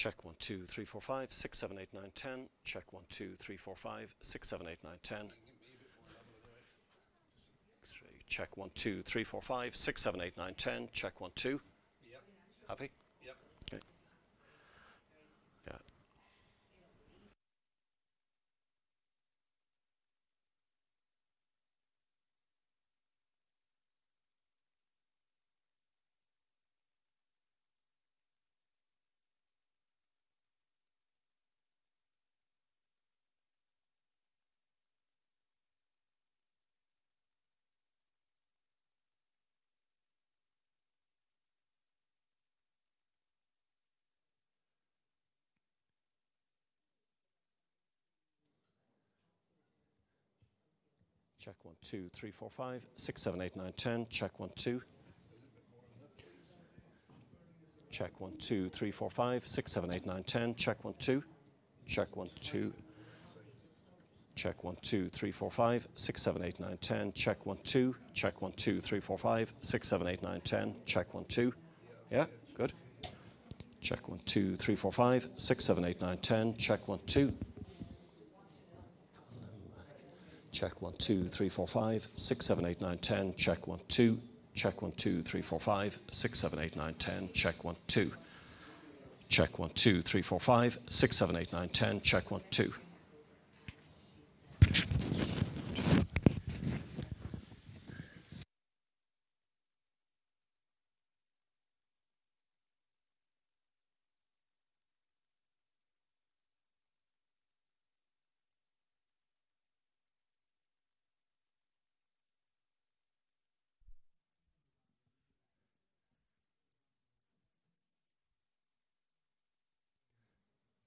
Check 1, 2, 3, 4, 5, 6, 7, 8, 9, 10. Check 1, 2, 3, 4, 5, 6, 7, 8, 9, 10. Check 1, 2, 3, 4, 5, 6, 7, 8, 9, 10. Check 1, 2. Yep. Happy? Yep. Okay. Yeah. Check 1, 2, 3, 4, 5, 6, 7, 8, 9, 10. Check 1, 2. Check 1, 2, 3, 4, 5, 6, 7, 8, 9, 10. Check 1, 2. Check 1, 2. Check 1, 2, 3, 4, 5, 6, 7, 8, 9, 10. Check 1, 2. Check 1, 2, 3, 4, 5, 6, 7, 8, 9, 10. Check 1, 2. Yeah, good. Check 1, 2, 3, 4, 5, 6, 7, 8, 9, 10. Check 1, 2. Check 1, 2, 3, 4, 5, 6, 7, 8, 9, 10. Check 1, 2. Check 1, 2, 3, 4, 5, 6, 7, 8, 9, 10. Check 1, 2. Check 1, 2, 3, 4, 5, 6, 7, 8, 9, 10. Check 1, 2.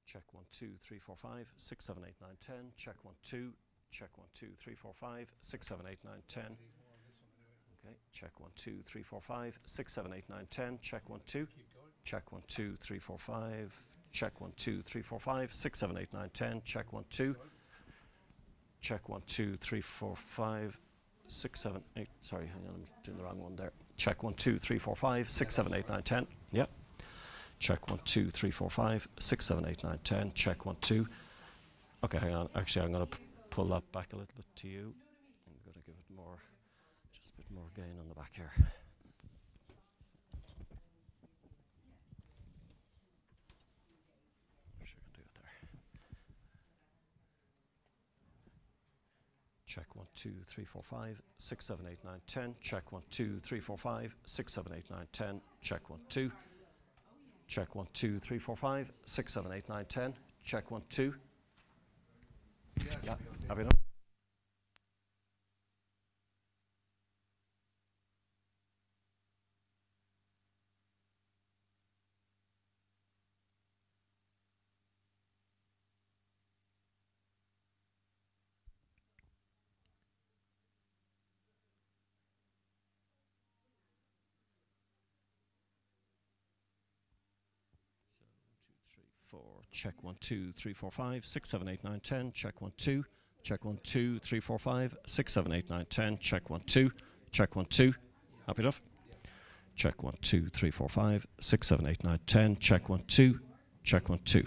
Check 1, 2, 3, 4, 5, 6, 7, 8, 9, 10. Check 1, 2. Check 1, 2, 3, 4, 5, 6, 7, 8, 9, 10. Okay. Check 1, 2, 3, 4, 5, 6, 7, 8, 9, 10. Check 1, 2. Check 1, 2, 3, 4, 5. Check 1, 2, 3, 4, 5, 6, 7, 8, 9, 10. Check 1, 2. Check 1, 2, 3, 4, 5, 6, 7, 8. Sorry, hang on, I'm doing the wrong one there. Check 1, 2, 3, 4, 5, 6, 7, 8, 9, 10. Yep. Check 1, 2, 3, 4, 5, 6, 7, 8, 9, 10. Check 1, 2. Okay, hang on. Actually, I'm going to pull that back a little bit to you. I'm going to give it more, just a bit more gain on the back here. I'm sure I can do it there. Check 1, 2, 3, 4, 5, 6, 7, 8, 9, 10. Check 1, 2, 3, 4, 5, 6, 7, 8, 9, 10. Check 1, 2. Check 1, 2, 3, 4, 5, 6, 7, 8, 9, 10. Check 1, 2. Yeah, have you done? Check 1, 2, 3, 4, 5, 6, 7, 8, 9, 10. Check 1, 2. Check 1, 2, 3, 4, 5, 6, 7, 8, 9, 10. Check 1, 2. Check 1, 2. Happy enough? Check 1, 2, 3, 4, 5, 6, 7, 8, 9, 10. Check 1, 2. Check 1, 2.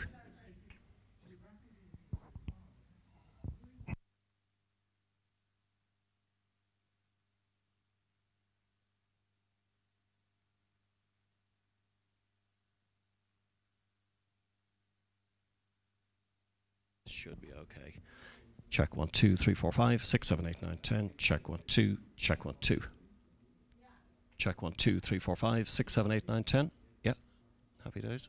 Should be okay. Check 1, 2, 3, 4, 5, 6, 7, 8, 9, 10. Check 1, 2. Check 1, 2. Check 1, 2, 3, 4, 5, 6, 7, 8, 9, 10. Yeah. Happy days.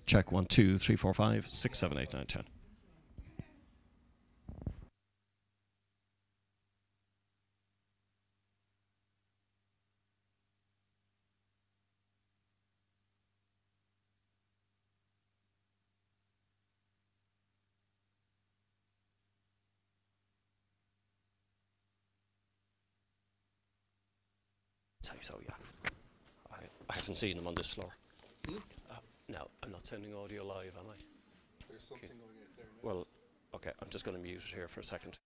Check 1, 2, 3, 4, 5, 6, 7, 8, 9, 10. Say so, yeah. I haven't seen them on this floor. No, I'm not sending audio live, am I? There's something going on there now. Well, okay, I'm just going to mute it here for a second.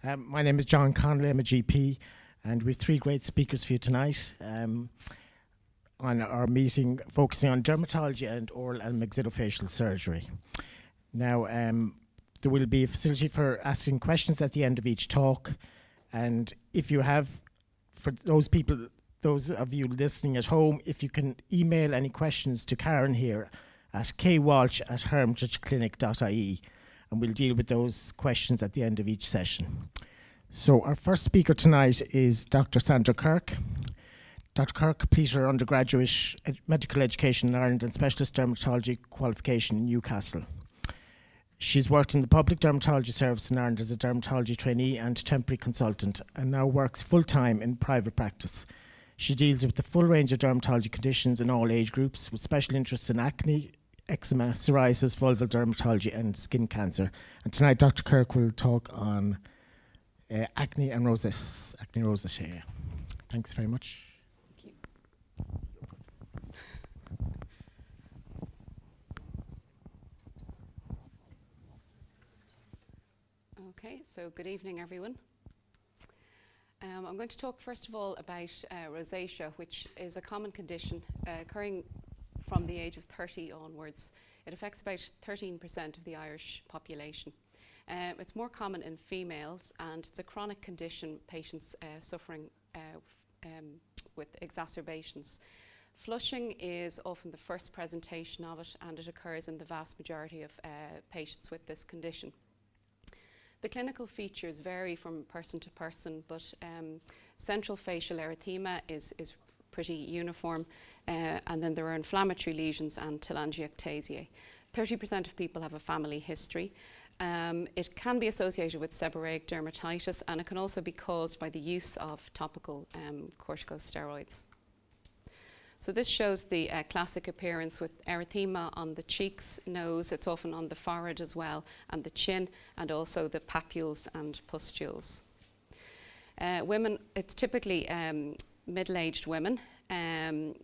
My name is John Connolly, I'm a GP, and we have three great speakers for you tonight on our meeting focusing on dermatology and oral and maxillofacial surgery. Now, there will be a facility for asking questions at the end of each talk, and if you have, for those of you listening at home, if you can email any questions to Karen here at kwalsh@hermitageclinic.ie, and we'll deal with those questions at the end of each session. So our first speaker tonight is Dr. Sandra Kirk. Dr. Kirk completed her undergraduate medical education in Ireland and specialist dermatology qualification in Newcastle. She's worked in the public dermatology service in Ireland as a dermatology trainee and temporary consultant, and now works full-time in private practice. She deals with the full range of dermatology conditions in all age groups, with special interests in acne, eczema, psoriasis, vulval dermatology, and skin cancer. And tonight, Dr. Kirk will talk on acne and rosacea. Thanks very much. Thank you. Okay, so good evening, everyone. I'm going to talk first of all about rosacea, which is a common condition occurring from the age of 30 onwards. It affects about 13% of the Irish population. It's more common in females, and it's a chronic condition, patients suffering with exacerbations. Flushing is often the first presentation of it, and it occurs in the vast majority of patients with this condition. The clinical features vary from person to person, but central facial erythema is pretty uniform, and then there are inflammatory lesions and telangiectasia. 30% of people have a family history. It can be associated with seborrheic dermatitis, and it can also be caused by the use of topical corticosteroids. So this shows the classic appearance with erythema on the cheeks, nose, it's often on the forehead as well, and the chin, and also the papules and pustules. Women, it's typically middle-aged women, and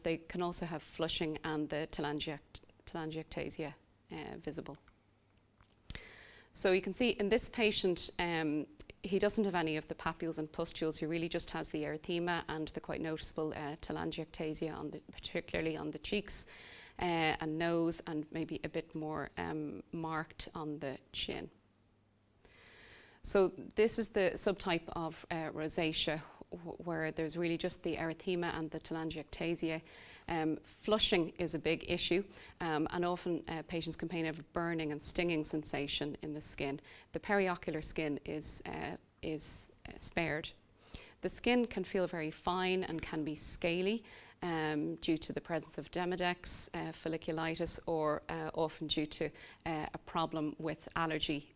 they can also have flushing and the telangiectasia visible. So you can see in this patient, he doesn't have any of the papules and pustules. He really just has the erythema and the quite noticeable telangiectasia, particularly on the cheeks and nose, and maybe a bit more marked on the chin. So this is the subtype of rosacea, where there's really just the erythema and the telangiectasia. Flushing is a big issue, and often patients complain of burning and stinging sensation in the skin. The periocular skin is spared. The skin can feel very fine and can be scaly due to the presence of Demodex, folliculitis, or often due to a problem with allergy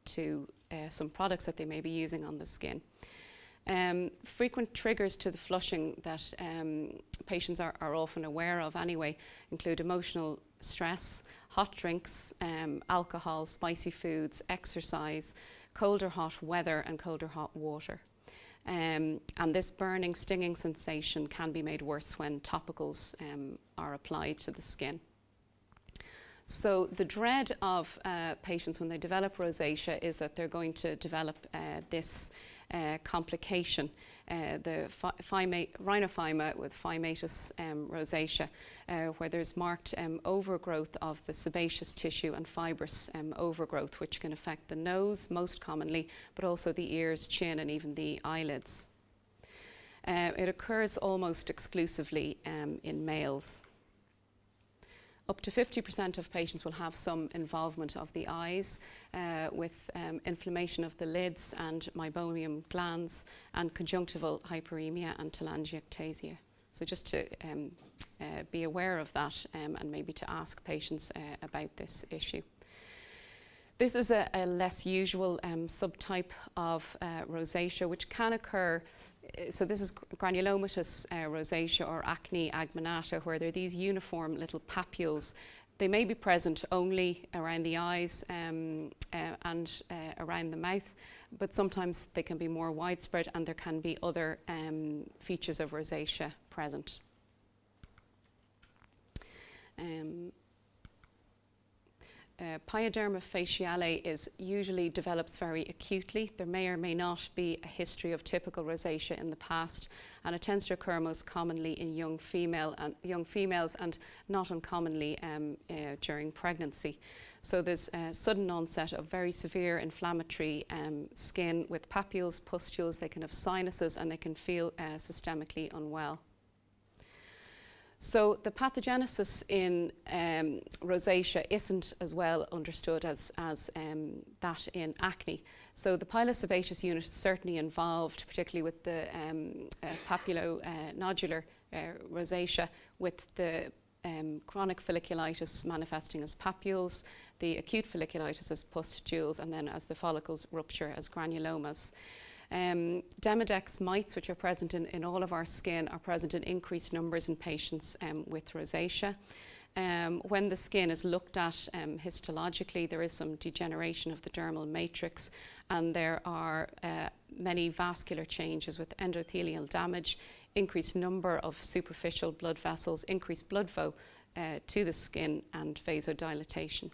to some products that they may be using on the skin. Frequent triggers to the flushing that patients are often aware of anyway include emotional stress, hot drinks, alcohol, spicy foods, exercise, cold or hot weather, and cold or hot water. And this burning, stinging sensation can be made worse when topicals are applied to the skin. So the dread of patients when they develop rosacea is that they're going to develop this complication, the rhinophyma with phymatous rosacea, where there's marked overgrowth of the sebaceous tissue and fibrous overgrowth, which can affect the nose most commonly, but also the ears, chin, and even the eyelids. It occurs almost exclusively in males. Up to 50% of patients will have some involvement of the eyes with inflammation of the lids and meibomian glands, and conjunctival hyperemia and telangiectasia. So just to be aware of that and maybe to ask patients about this issue. This is a less usual subtype of rosacea, which can occur. So this is granulomatous rosacea, or acne agmenata, where there are these uniform little papules. They may be present only around the eyes and around the mouth, but sometimes they can be more widespread, and there can be other features of rosacea present. pyoderma faciale usually develops very acutely. There may or may not be a history of typical rosacea in the past, and it tends to occur most commonly in young females and not uncommonly during pregnancy. So there's a sudden onset of very severe inflammatory skin with papules, pustules. They can have sinuses, and they can feel systemically unwell. So the pathogenesis in rosacea isn't as well understood as that in acne. So the pilosebaceous unit is certainly involved, particularly with the papulonodular rosacea, with the chronic folliculitis manifesting as papules, the acute folliculitis as pustules, and then as the follicles rupture as granulomas. Demodex mites, which are present in all of our skin, are present in increased numbers in patients with rosacea. When the skin is looked at histologically, there is some degeneration of the dermal matrix, and there are many vascular changes with endothelial damage, increased number of superficial blood vessels, increased blood flow to the skin, and vasodilatation.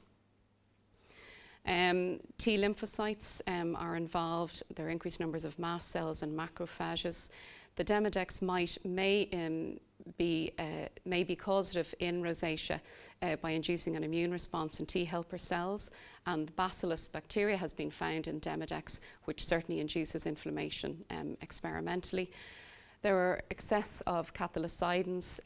T lymphocytes are involved. There are increased numbers of mast cells and macrophages. The Demodex mite may be causative in rosacea by inducing an immune response in T helper cells, and Bacillus bacteria has been found in Demodex, which certainly induces inflammation experimentally. There are excess of cathelicidins,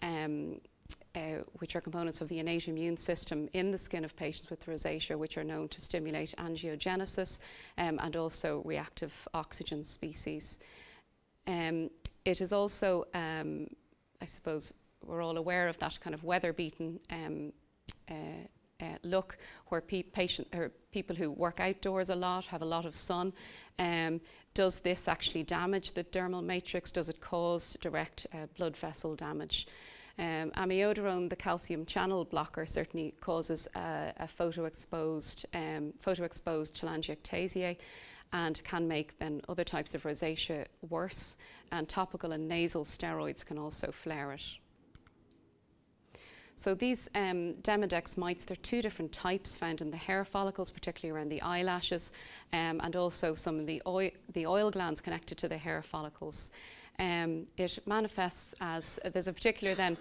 which are components of the innate immune system in the skin of patients with rosacea, which are known to stimulate angiogenesis and also reactive oxygen species. It is also, I suppose, we're all aware of that kind of weather-beaten look where people who work outdoors a lot, have a lot of sun. Does this actually damage the dermal matrix? Does it cause direct blood vessel damage? Amiodarone, the calcium channel blocker, certainly causes a photoexposed telangiectasiae and can make then other types of rosacea worse, and topical and nasal steroids can also flare it. So these Demodex mites, there are two different types found in the hair follicles, particularly around the eyelashes, and also some of the oil glands connected to the hair follicles. It manifests as, there's a particular then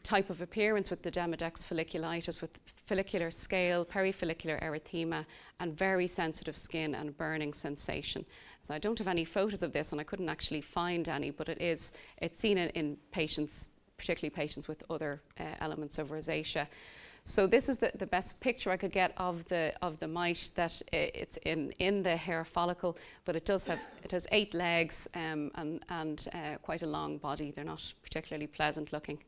type of appearance with the Demodex folliculitis, with follicular scale, perifollicular erythema, and very sensitive skin and burning sensation. So I don't have any photos of this, and I couldn't actually find any, but it's seen in patients, particularly patients with other elements of rosacea. So this is the best picture I could get of the mite, that it's in the hair follicle, but it has 8 legs and quite a long body. They're not particularly pleasant looking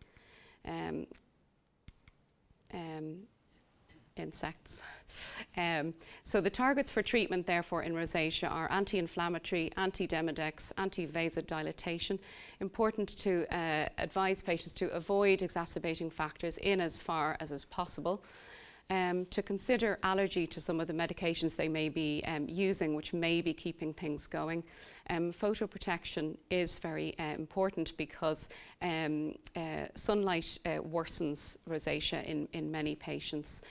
insects. So the targets for treatment, therefore, in rosacea are anti-inflammatory, anti-Demodex, anti-vasodilatation. Important to advise patients to avoid exacerbating factors in as far as is possible. To consider allergy to some of the medications they may be using, which may be keeping things going. Photoprotection is very important because sunlight worsens rosacea in many patients.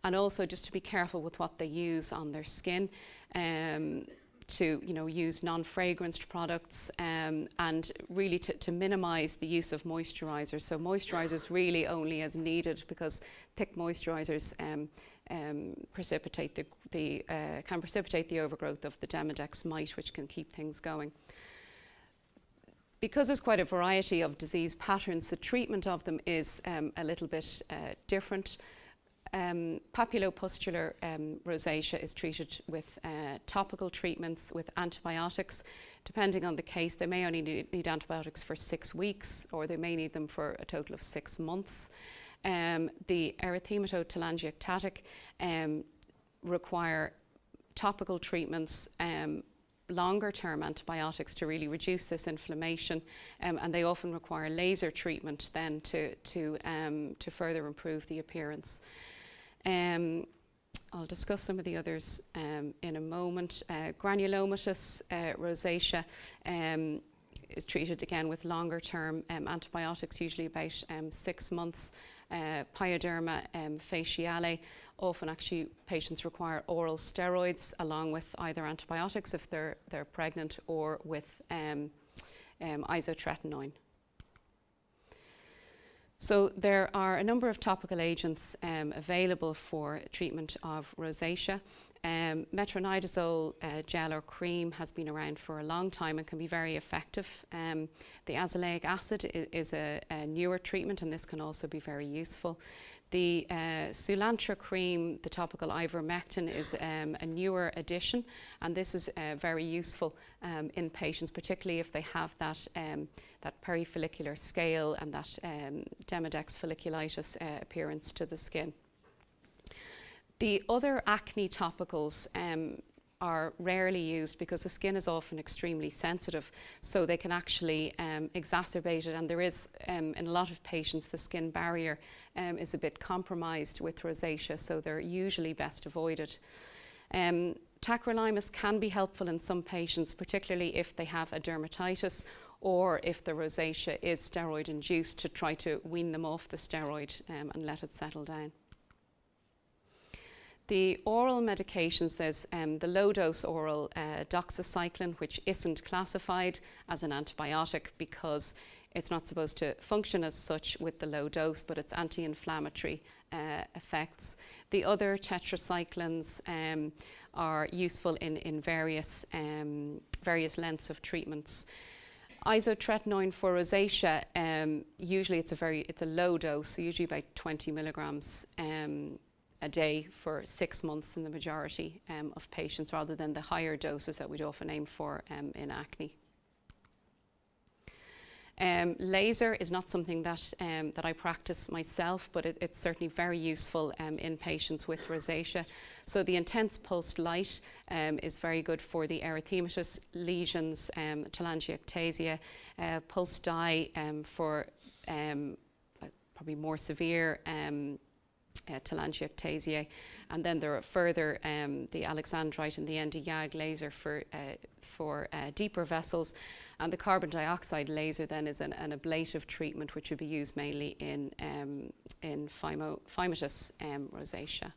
And also just to be careful with what they use on their skin, to use non-fragranced products, and really to minimise the use of moisturisers. So moisturisers really only as needed, because thick moisturisers can precipitate the overgrowth of the Demodex mite, which can keep things going. Because there's quite a variety of disease patterns, the treatment of them is a little bit different. Papulopustular rosacea is treated with topical treatments with antibiotics. Depending on the case, they may only need antibiotics for 6 weeks, or they may need them for a total of 6 months. The erythematotelangiectatic require topical treatments, longer-term antibiotics to really reduce this inflammation, and they often require laser treatment then to further improve the appearance. I'll discuss some of the others in a moment. Granulomatous rosacea is treated again with longer-term antibiotics, usually about 6 months. pyoderma faciale. Often actually patients require oral steroids along with either antibiotics if they're pregnant, or with isotretinoin. So there are a number of topical agents available for treatment of rosacea. Metronidazole gel or cream has been around for a long time and can be very effective. The azelaic acid is a newer treatment, and this can also be very useful. The Soolantra cream, the topical ivermectin, is a newer addition, and this is very useful in patients, particularly if they have that perifollicular scale and that Demodex folliculitis appearance to the skin. The other acne topicals are rarely used because the skin is often extremely sensitive, so they can actually exacerbate it, and there is, in a lot of patients, the skin barrier is a bit compromised with rosacea, so they're usually best avoided. Tacrolimus can be helpful in some patients, particularly if they have a dermatitis or if the rosacea is steroid induced, to try to wean them off the steroid and let it settle down. The oral medications, there's the low-dose oral doxycycline, which isn't classified as an antibiotic because it's not supposed to function as such with the low dose, but it's anti-inflammatory effects. The other tetracyclines are useful in various lengths of treatments. Isotretinoin for rosacea, usually it's a low dose, so usually about 20 milligrams a day for 6 months in the majority of patients, rather than the higher doses that we'd often aim for in acne. Laser is not something that I practice myself, but it's certainly very useful in patients with rosacea. So the intense pulsed light is very good for the erythematous lesions, telangiectasia, pulsed dye for probably more severe telangiectasia, and then there are further the alexandrite and the ND-YAG laser for deeper vessels, and the carbon dioxide laser then is an ablative treatment which would be used mainly in phymatous rosacea.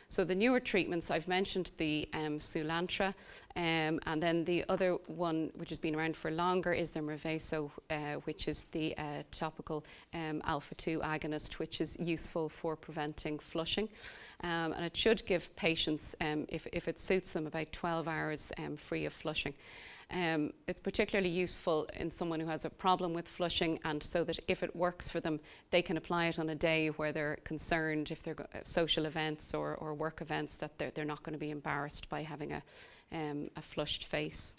So the newer treatments, I've mentioned the Soolantra, and then the other one which has been around for longer is the Hermitage, which is the topical alpha-2 agonist, which is useful for preventing flushing. And it should give patients, if it suits them, about 12 hours free of flushing. It's particularly useful in someone who has a problem with flushing, and so that if it works for them, they can apply it on a day where they're concerned, if they're social events or work events, that they're not going to be embarrassed by having a flushed face.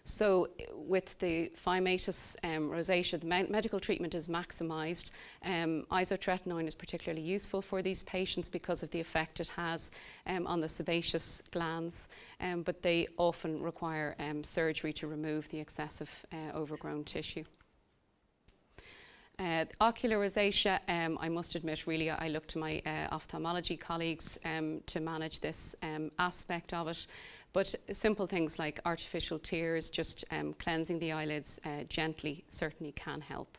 So with the phymatous rosacea, the medical treatment is maximised. Isotretinoin is particularly useful for these patients because of the effect it has on the sebaceous glands, but they often require surgery to remove the excessive overgrown tissue. Ocular rosacea, I must admit, really, I look to my ophthalmology colleagues to manage this aspect of it. But simple things like artificial tears, just cleansing the eyelids gently, certainly can help.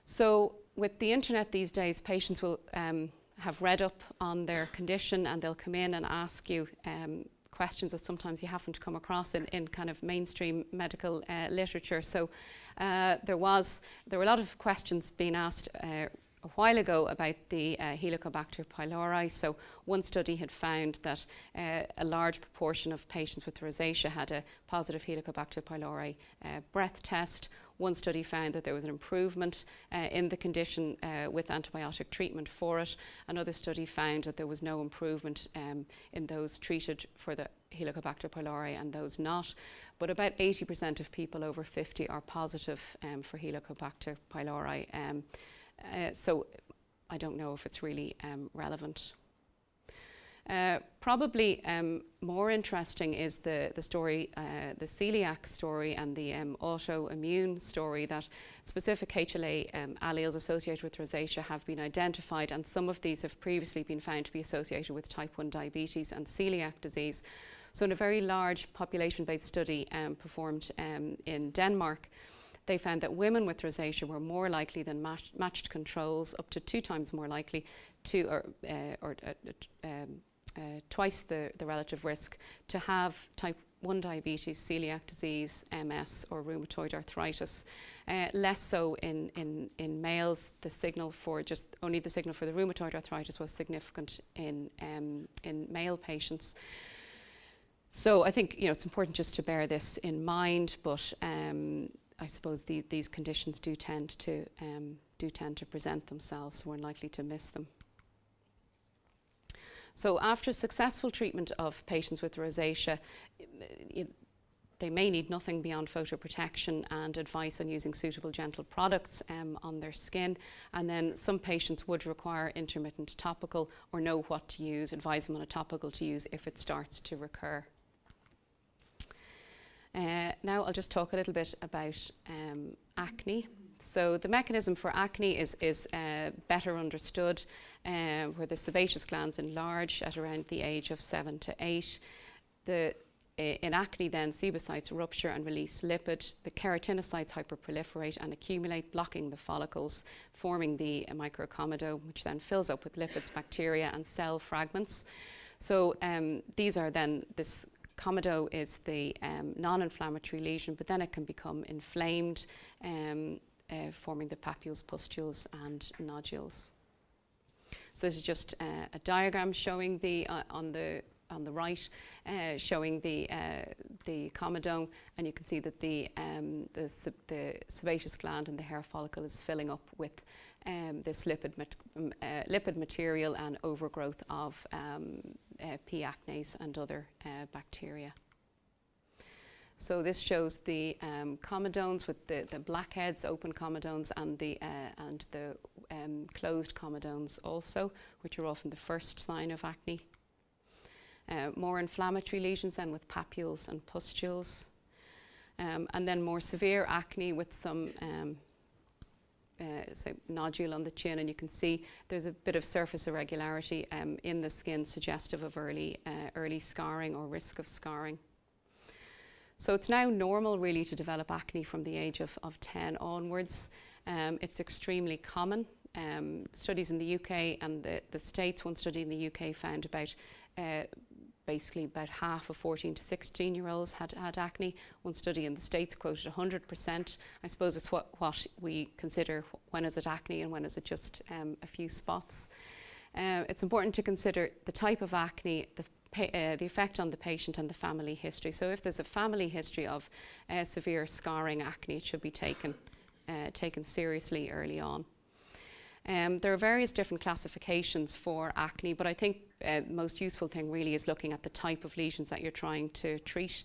So with the internet these days, patients will have read up on their condition, and they'll come in and ask you questions that sometimes you haven't come across in kind of mainstream medical literature. So there were a lot of questions being asked a while ago about the Helicobacter pylori. So one study had found that a large proportion of patients with rosacea had a positive Helicobacter pylori breath test. One study found that there was an improvement in the condition with antibiotic treatment for it. Another study found that there was no improvement in those treated for the Helicobacter pylori and those not. But about 80% of people over 50 are positive for Helicobacter pylori. So I don't know if it's really relevant. Probably more interesting is the story, the celiac story, and the autoimmune story, that specific HLA alleles associated with rosacea have been identified, and some of these have previously been found to be associated with type 1 diabetes and celiac disease. So in a very large population-based study performed in Denmark, they found that women with rosacea were more likely than matched controls, up to 2 times more likely to, twice the relative risk to have type 1 diabetes, celiac disease, MS or rheumatoid arthritis. Less so in males. The signal for the rheumatoid arthritis was significant in male patients. So I think it's important just to bear this in mind, but I suppose these conditions do tend to present themselves, so we're unlikely to miss them. So after successful treatment of patients with rosacea, they may need nothing beyond photoprotection and advice on using suitable gentle products on their skin. And then some patients would require intermittent topical or know what to use, advise them on a topical to use if it starts to recur. Now I'll just talk a little bit about acne. So the mechanism for acne is better understood, where the sebaceous glands enlarge at around the age of 7 to 8. In acne then, sebocytes rupture and release lipid. The keratinocytes hyperproliferate and accumulate, blocking the follicles, forming the microcomedone, which then fills up with lipids, bacteria and cell fragments. So these are then, this comedo is the non-inflammatory lesion, but then it can become inflamed, forming the papules, pustules and nodules. So this is just a diagram showing on the right, showing the comedone, and you can see that the sebaceous gland and the hair follicle is filling up with this lipid material and overgrowth of P. acnes and other bacteria. So this shows the comedones with the blackheads, open comedones, and the closed comedones also, which are often the first sign of acne. More inflammatory lesions then with papules and pustules, and then more severe acne with some say nodule on the chin, and you can see there's a bit of surface irregularity in the skin, suggestive of early scarring or risk of scarring. So it's now normal really to develop acne from the age of 10 onwards. It's extremely common. Studies in the UK and the States, one study in the UK found basically about half of 14 to 16-year-olds had acne. One study in the States quoted 100%. I suppose it's what we consider when is it acne and when is it just a few spots. It's important to consider the type of acne, the effect on the patient and the family history. So if there's a family history of severe scarring acne, it should be taken seriously early on. There are various different classifications for acne, but I think the most useful thing really is looking at the type of lesions that you're trying to treat.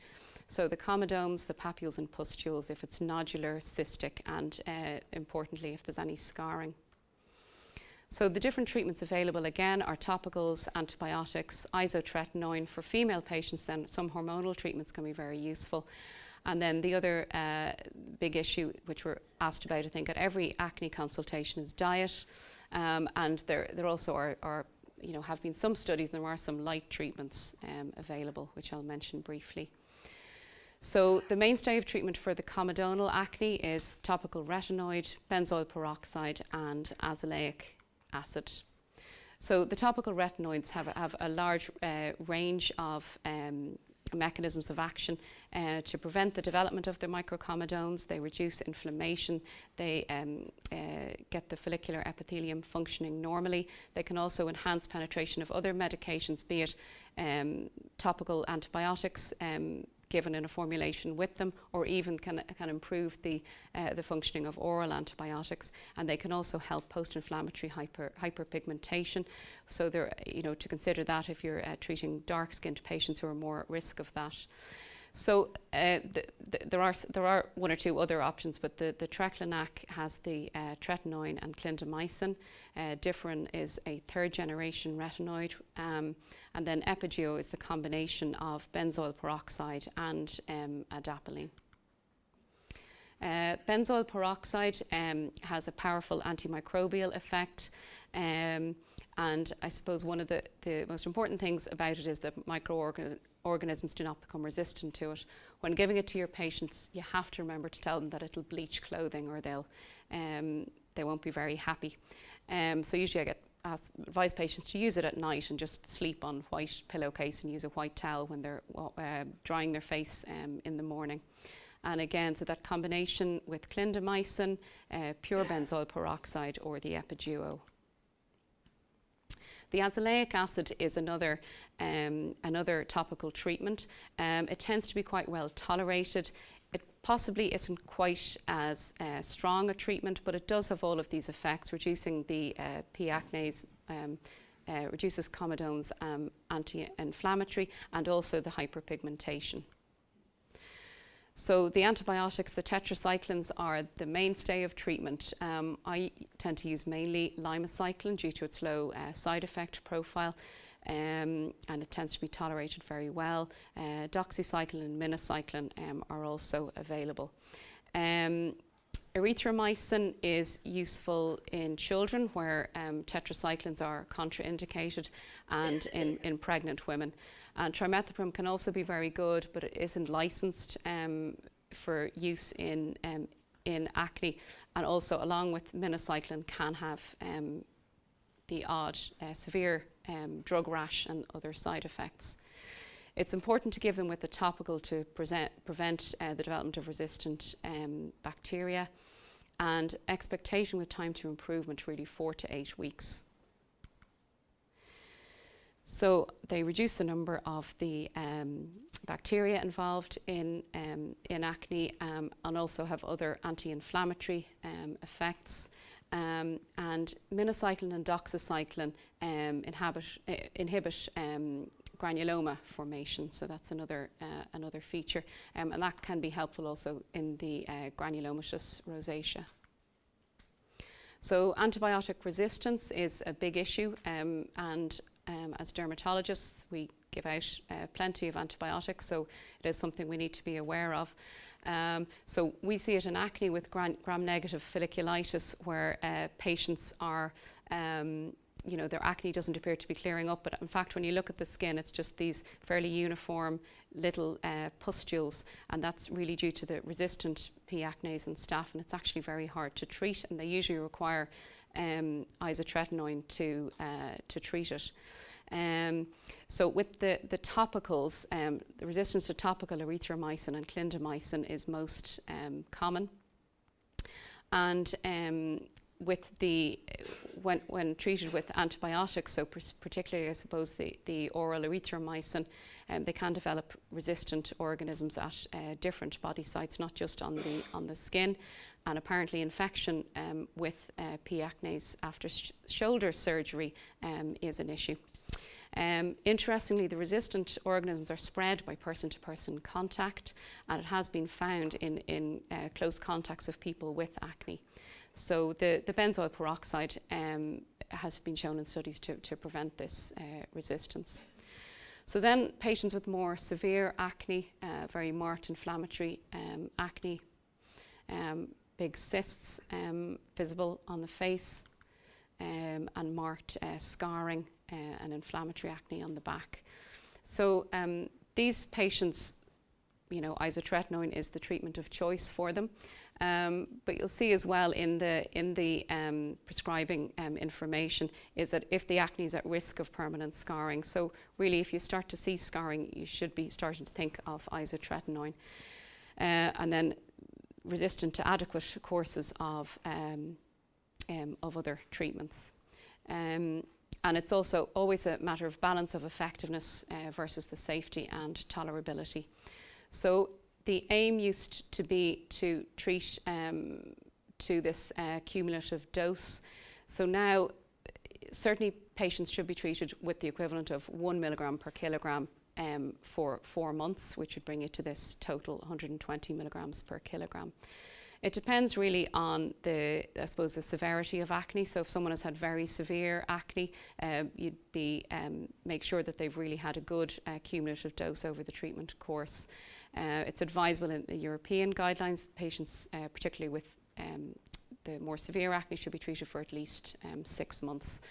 So the comedones, the papules and pustules, if it's nodular, cystic, and importantly, if there's any scarring. So the different treatments available again are topicals, antibiotics, isotretinoin. For female patients then some hormonal treatments can be very useful. And then the other big issue which we're asked about I think at every acne consultation is diet. And there also are have been some studies, and there are some light treatments available, which I'll mention briefly. So the mainstay of treatment for the comedonal acne is topical retinoid, benzoyl peroxide and azelaic acid. So the topical retinoids have a large range of mechanisms of action to prevent the development of the microcomedones. They reduce inflammation, they get the follicular epithelium functioning normally. They can also enhance penetration of other medications, be it topical antibiotics given in a formulation with them, or even can improve the functioning of oral antibiotics. And they can also help post-inflammatory hyperpigmentation. So there, to consider that if you're treating dark-skinned patients who are more at risk of that. So there are one or two other options, but the Treclinac has the tretinoin and clindamycin. Differin is a third-generation retinoid, and then Epigeo is the combination of benzoyl peroxide and adapalene. Benzoyl peroxide has a powerful antimicrobial effect. And I suppose one of the most important things about it is that organisms do not become resistant to it. When giving it to your patients, you have to remember to tell them that it'll bleach clothing, or they won't be very happy. So usually I advise patients to use it at night and just sleep on white pillowcase and use a white towel when they're drying their face in the morning. And again, so that combination with clindamycin, pure benzoyl peroxide, or the epiduo. The azelaic acid is another topical treatment. It tends to be quite well tolerated. It possibly isn't quite as strong a treatment, but it does have all of these effects, reducing the P. acnes, reduces comedone's anti-inflammatory, and also the hyperpigmentation. So the antibiotics, the tetracyclines, are the mainstay of treatment. I tend to use mainly limacycline due to its low side effect profile, and it tends to be tolerated very well. Doxycycline and minocycline are also available. Erythromycin is useful in children where tetracyclines are contraindicated, and in pregnant women. And trimethoprim can also be very good, but it isn't licensed for use in acne, and also along with minocycline can have the odd severe drug rash and other side effects. It's important to give them with the topical to prevent the development of resistant bacteria, and expectation with time to improvement really 4 to 8 weeks. So they reduce the number of the bacteria involved in acne, and also have other anti-inflammatory effects. And minocycline and doxycycline inhibit granuloma formation, so that's another feature, and that can be helpful also in the granulomatous rosacea. So antibiotic resistance is a big issue, and as dermatologists we give out plenty of antibiotics, so it is something we need to be aware of. So we see it in acne with gram-negative folliculitis, where patients are, their acne doesn't appear to be clearing up, but in fact when you look at the skin it's just these fairly uniform little pustules, and that's really due to the resistant P. acnes and staph, and it's actually very hard to treat, and they usually require isotretinoin to treat it. So with the topicals, the resistance to topical erythromycin and clindamycin is most common, and with when treated with antibiotics, so particularly I suppose the oral erythromycin, they can develop resistant organisms at different body sites, not just on the skin. And apparently infection with P. acnes after shoulder surgery is an issue. Interestingly, the resistant organisms are spread by person-to-person contact, and it has been found in close contacts of people with acne. So the benzoyl peroxide has been shown in studies to prevent this resistance. So then patients with more severe acne, very marked inflammatory acne, big cysts visible on the face, and marked scarring and inflammatory acne on the back. So these patients, isotretinoin is the treatment of choice for them. But you'll see as well in the prescribing information is that if the acne is at risk of permanent scarring, so really if you start to see scarring, you should be starting to think of isotretinoin. And then resistant to adequate courses of other treatments. And it's also always a matter of balance of effectiveness versus the safety and tolerability. So the aim used to be to treat to this cumulative dose. So now certainly patients should be treated with the equivalent of 1 milligram per kilogram for 4 months, which would bring it to this total 120 milligrams per kilogram. It depends really on the severity of acne. So if someone has had very severe acne, you'd make sure that they've really had a good cumulative dose over the treatment course. It's advisable in the European guidelines that patients, particularly with the more severe acne, should be treated for at least 6 months.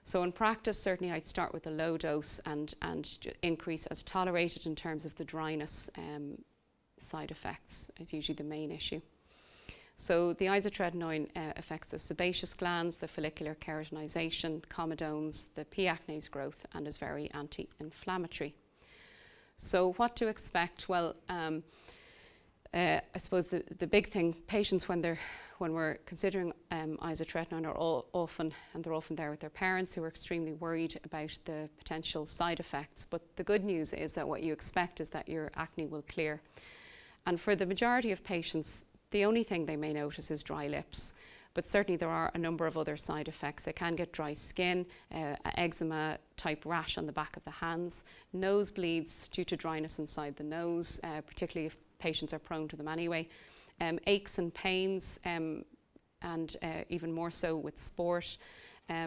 So in practice, certainly I'd start with a low dose and increase as tolerated in terms of the dryness side effects is usually the main issue. So the isotretinoin affects the sebaceous glands, the follicular keratinization, comedones, the P. acnes growth, and is very anti-inflammatory. So what to expect? Well, I suppose the big thing, patients when we're considering isotretinoin are often there with their parents who are extremely worried about the potential side effects. But the good news is that what you expect is that your acne will clear. And for the majority of patients, the only thing they may notice is dry lips. But certainly there are a number of other side effects. They can get dry skin, eczema type rash on the back of the hands, nosebleeds due to dryness inside the nose, particularly if patients are prone to them anyway, aches and pains, and even more so with sport,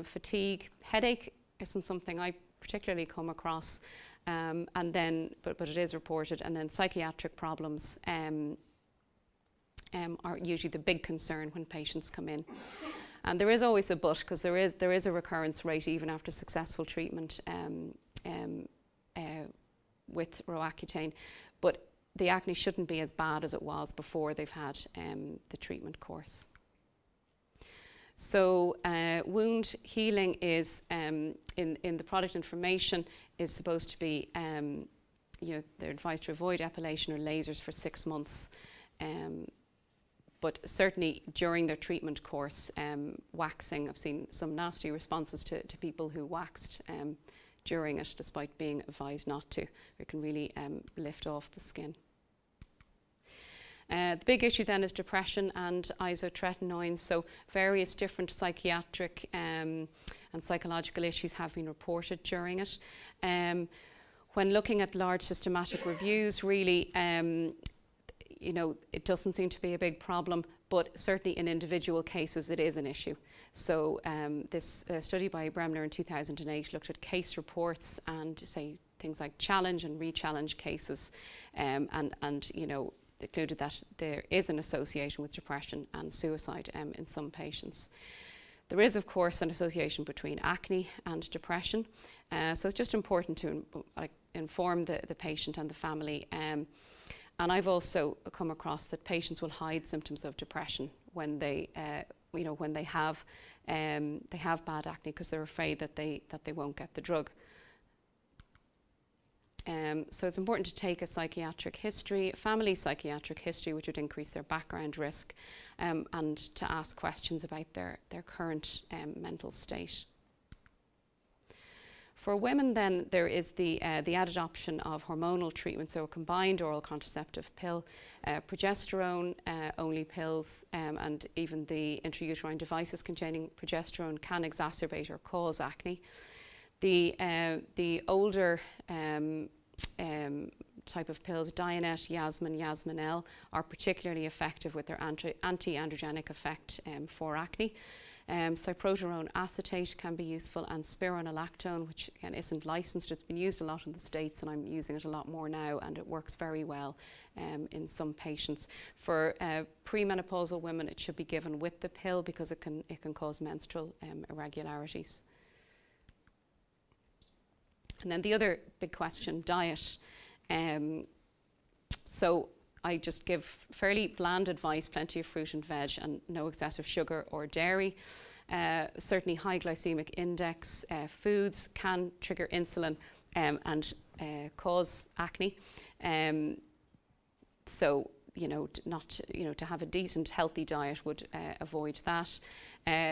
fatigue. Headache isn't something I particularly come across, and then, but it is reported, and then psychiatric problems are usually the big concern when patients come in. And there is always a but, because there is a recurrence rate even after successful treatment with Roaccutane, but the acne shouldn't be as bad as it was before they've had the treatment course. So wound healing is, in the product information, is supposed to be, they're advised to avoid epilation or lasers for 6 months. But certainly during their treatment course, waxing, I've seen some nasty responses to people who waxed during it, despite being advised not to. It can really lift off the skin. The big issue then is depression and isotretinoin. So various different psychiatric and psychological issues have been reported during it. When looking at large systematic reviews, really, it doesn't seem to be a big problem, but certainly in individual cases it is an issue. So this study by Bremner in 2008 looked at case reports and say things like challenge and re-challenge cases, and concluded that there is an association with depression and suicide in some patients. There is, of course, an association between acne and depression, so it's just important to inform the patient and the family. And I've also come across that patients will hide symptoms of depression when they, when they have bad acne, because they're afraid that they won't get the drug. So it's important to take a psychiatric history, family psychiatric history, which would increase their background risk, and to ask questions about their current mental state. For women then, there is the added option of hormonal treatment, so a combined oral contraceptive pill, progesterone only pills, and even the intrauterine devices containing progesterone can exacerbate or cause acne. The older type of pills, Dianet, Yasmin, Yasmin-L, are particularly effective with their anti-androgenic effect for acne. Cyproterone acetate can be useful, and spironolactone, which again isn't licensed. It's been used a lot in the States, and I'm using it a lot more now, and it works very well in some patients. For premenopausal women, it should be given with the pill because it can cause menstrual irregularities. And then the other big question, diet. So I just give fairly bland advice, plenty of fruit and veg and no excessive sugar or dairy. Certainly high glycemic index foods can trigger insulin and cause acne. So, to have a decent, healthy diet would avoid that.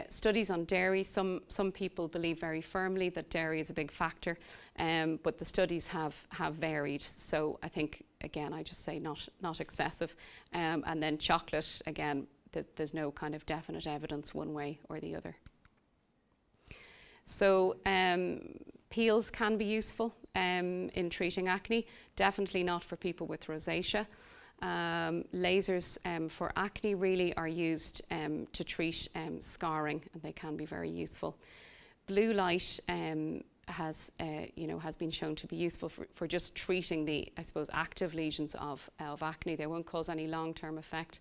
Studies on dairy, some people believe very firmly that dairy is a big factor, but the studies have varied. So I think, again, I just say not excessive. And then chocolate, again, there's no kind of definite evidence one way or the other. So peels can be useful in treating acne, definitely not for people with rosacea. Lasers for acne really are used to treat scarring, and they can be very useful. Blue light has been shown to be useful for just treating the, I suppose, active lesions of acne. They won't cause any long-term effect.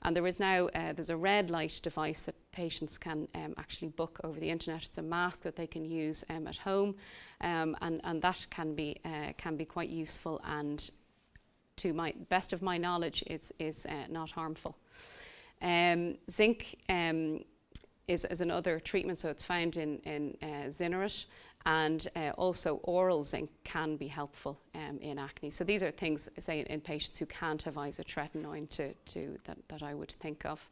And there is now, there's a red light device that patients can actually book over the internet. It's a mask that they can use at home, and that can be quite useful, and to my best of my knowledge is not harmful. Zinc is another treatment, so it's found in Zinnerit, and also oral zinc can be helpful in acne. So these are things, say, in patients who can't have isotretinoin that I would think of.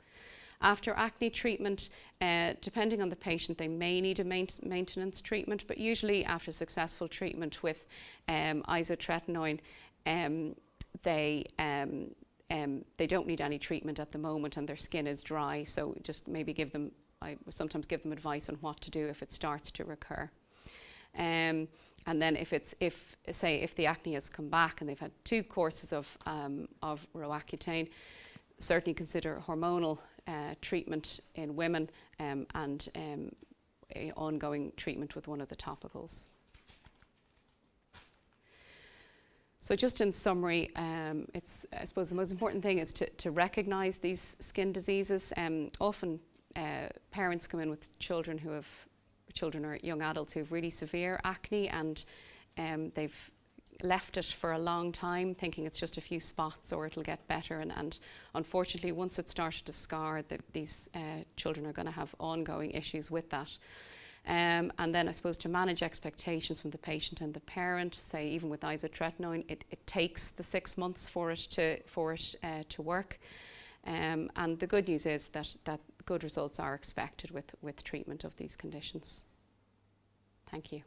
After acne treatment, depending on the patient, they may need a maintenance treatment, but usually after successful treatment with isotretinoin, they don't need any treatment at the moment, and their skin is dry. So just maybe I sometimes give them advice on what to do if it starts to recur. And then if the acne has come back and they've had 2 courses of Roaccutane, certainly consider hormonal treatment in women, and ongoing treatment with one of the topicals. So just in summary, I suppose the most important thing is to recognise these skin diseases. Often parents come in with children or young adults who have really severe acne, and they've left it for a long time thinking it's just a few spots or it'll get better, and unfortunately once it started to scar, these children are going to have ongoing issues with that. And then I suppose to manage expectations from the patient and the parent, say even with isotretinoin, it takes the 6 months for it to work. And the good news is that good results are expected with treatment of these conditions. Thank you.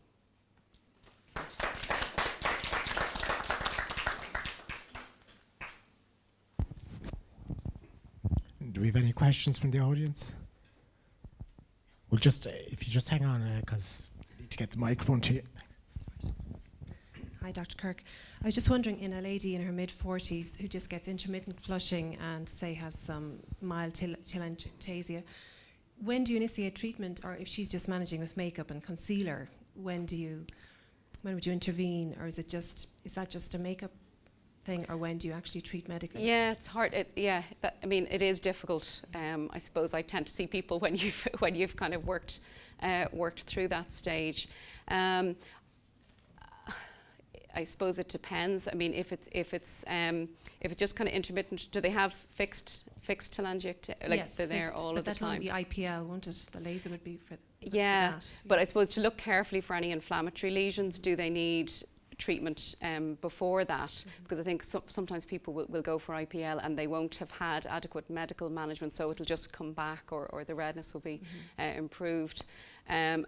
Do we have any questions from the audience? We'll just, if you just hang on, because we need to get the microphone to you. Hi, Dr. Kirk. I was just wondering, in a lady in her mid-40s who just gets intermittent flushing and, say, has some mild telangiectasia, when do you initiate treatment, or if she's just managing with makeup and concealer, when would you intervene, or is that just a makeup thing, or when do you actually treat medically? Yeah, it's hard. I mean, it is difficult. I suppose I tend to see people when you've kind of worked through that stage. I suppose it depends. I mean, if it's just kind of intermittent, do they have fixed telangiectasia? Like yes, they're there all of the time. But that would be IPL, won't it? The laser would be for that. But I suppose to look carefully for any inflammatory lesions. Do they need treatment before that? Because I think sometimes people will go for IPL and they won't have had adequate medical management, so it'll just come back, or the redness will be improved. And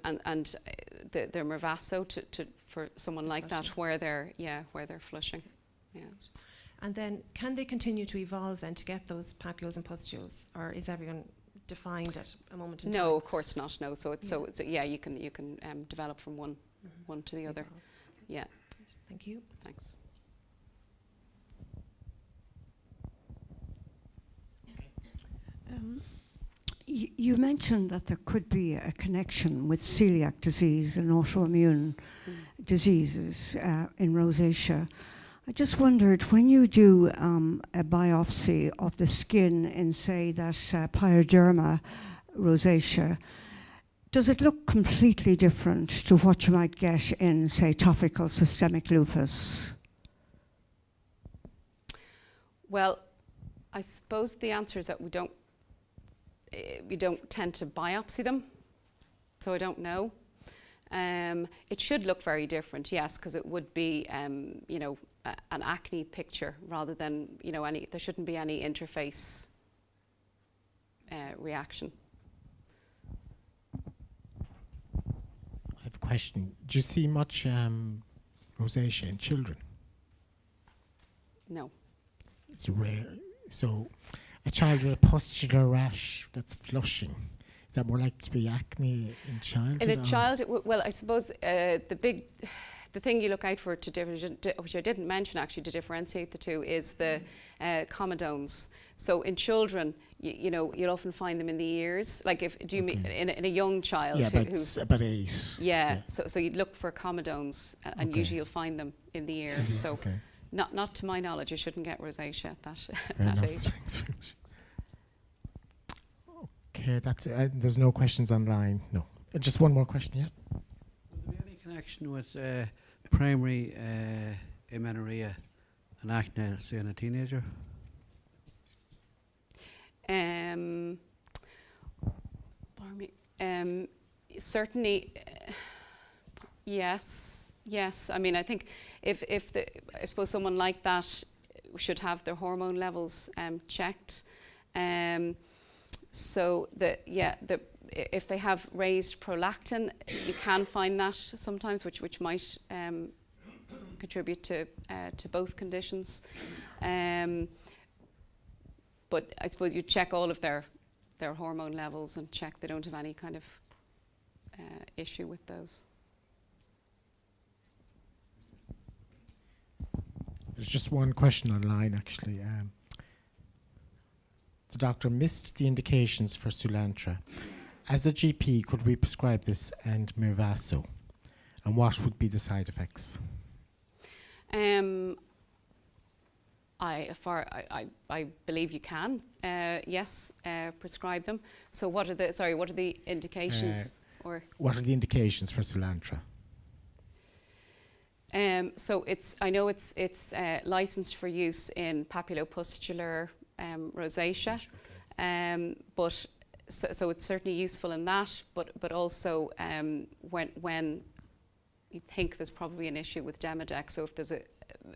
the Mirvaso for someone like that where they're flushing. Yeah. And then can they continue to evolve then to get those papules and pustules, or is everyone defined at a moment in time? No, of course not. No. So you can develop from one to the other. Yeah. Thank you. Thanks. You mentioned that there could be a connection with celiac disease and autoimmune diseases in rosacea. I just wondered, when you do a biopsy of the skin in, say, that pyoderma rosacea, does it look completely different to what you might get in, say, topical systemic lupus? Well, I suppose the answer is that we don't tend to biopsy them, so I don't know. It should look very different, yes, because it would be, an acne picture rather than, there shouldn't be any interface reaction. I have a question. Do you see much rosacea in children? No. It's rare. So a child with a pustular rash that's flushing, is that more likely to be acne in childhood? In a child, well, I suppose the thing you look out for which I didn't mention actually, to differentiate the two, is the comedones. So in children, you'll often find them in the ears. Like mean in a young child? Yeah, who's about 8. Yeah. So you'd look for comedones, and usually you'll find them in the ears. So not to my knowledge, you shouldn't get rosacea at that age. Okay, that's there's no questions online. No. Just one more question, yeah. Would there be any connection with primary amenorrhea and acne, say, in a teenager? Certainly, yes. I mean, I think if I suppose someone like that should have their hormone levels checked. So if they have raised prolactin, you can find that sometimes, which might contribute to both conditions. But I suppose you check all of their hormone levels and check they don't have any kind of issue with those. There's just one question online, actually. The doctor missed the indications for Soolantra. As a GP, could we prescribe this and Mirvaso? And what would be the side effects? I believe you can. Yes, prescribe them. So what are the indications? What are the indications for Soolantra? So I know it's licensed for use in papulopustular rosacea, but so it's certainly useful in that. But also when you think there's probably an issue with Demodex, so if there's a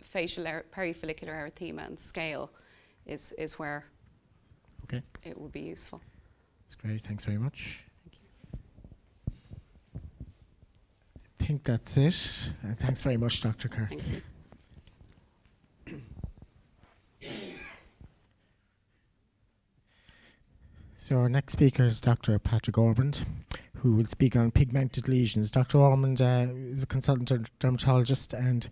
facial perifollicular erythema and scale, is where it would be useful. That's great. Thanks very much. Thank you. I think that's it. Thanks very much, Dr. Kerr. Thank you. So our next speaker is Dr. Patrick Ormond, who will speak on pigmented lesions. Dr. Ormond is a consultant dermatologist and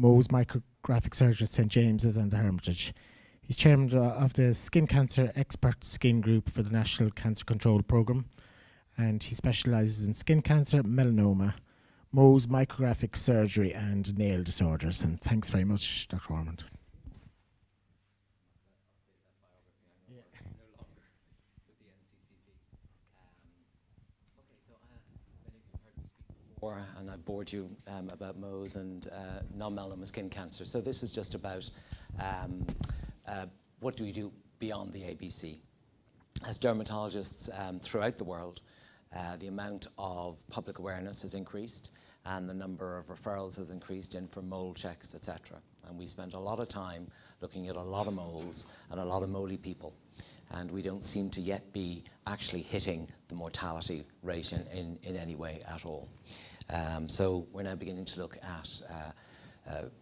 Mohs micrographic surgeon at St. James's and the Hermitage. He's chairman of the Skin Cancer Expert Skin Group for the National Cancer Control Programme, and he specialises in skin cancer, melanoma, Mohs micrographic surgery and nail disorders. And thanks very much, Dr. Ormond. And I bored you about Mohs and non-melanoma skin cancer. So this is just about what do we do beyond the ABC. As dermatologists throughout the world, the amount of public awareness has increased and the number of referrals has increased in for mole checks, etc. And we spend a lot of time looking at a lot of moles and a lot of moly people. And we don't seem to yet be actually hitting the mortality rate in any way at all. So we're now beginning to look at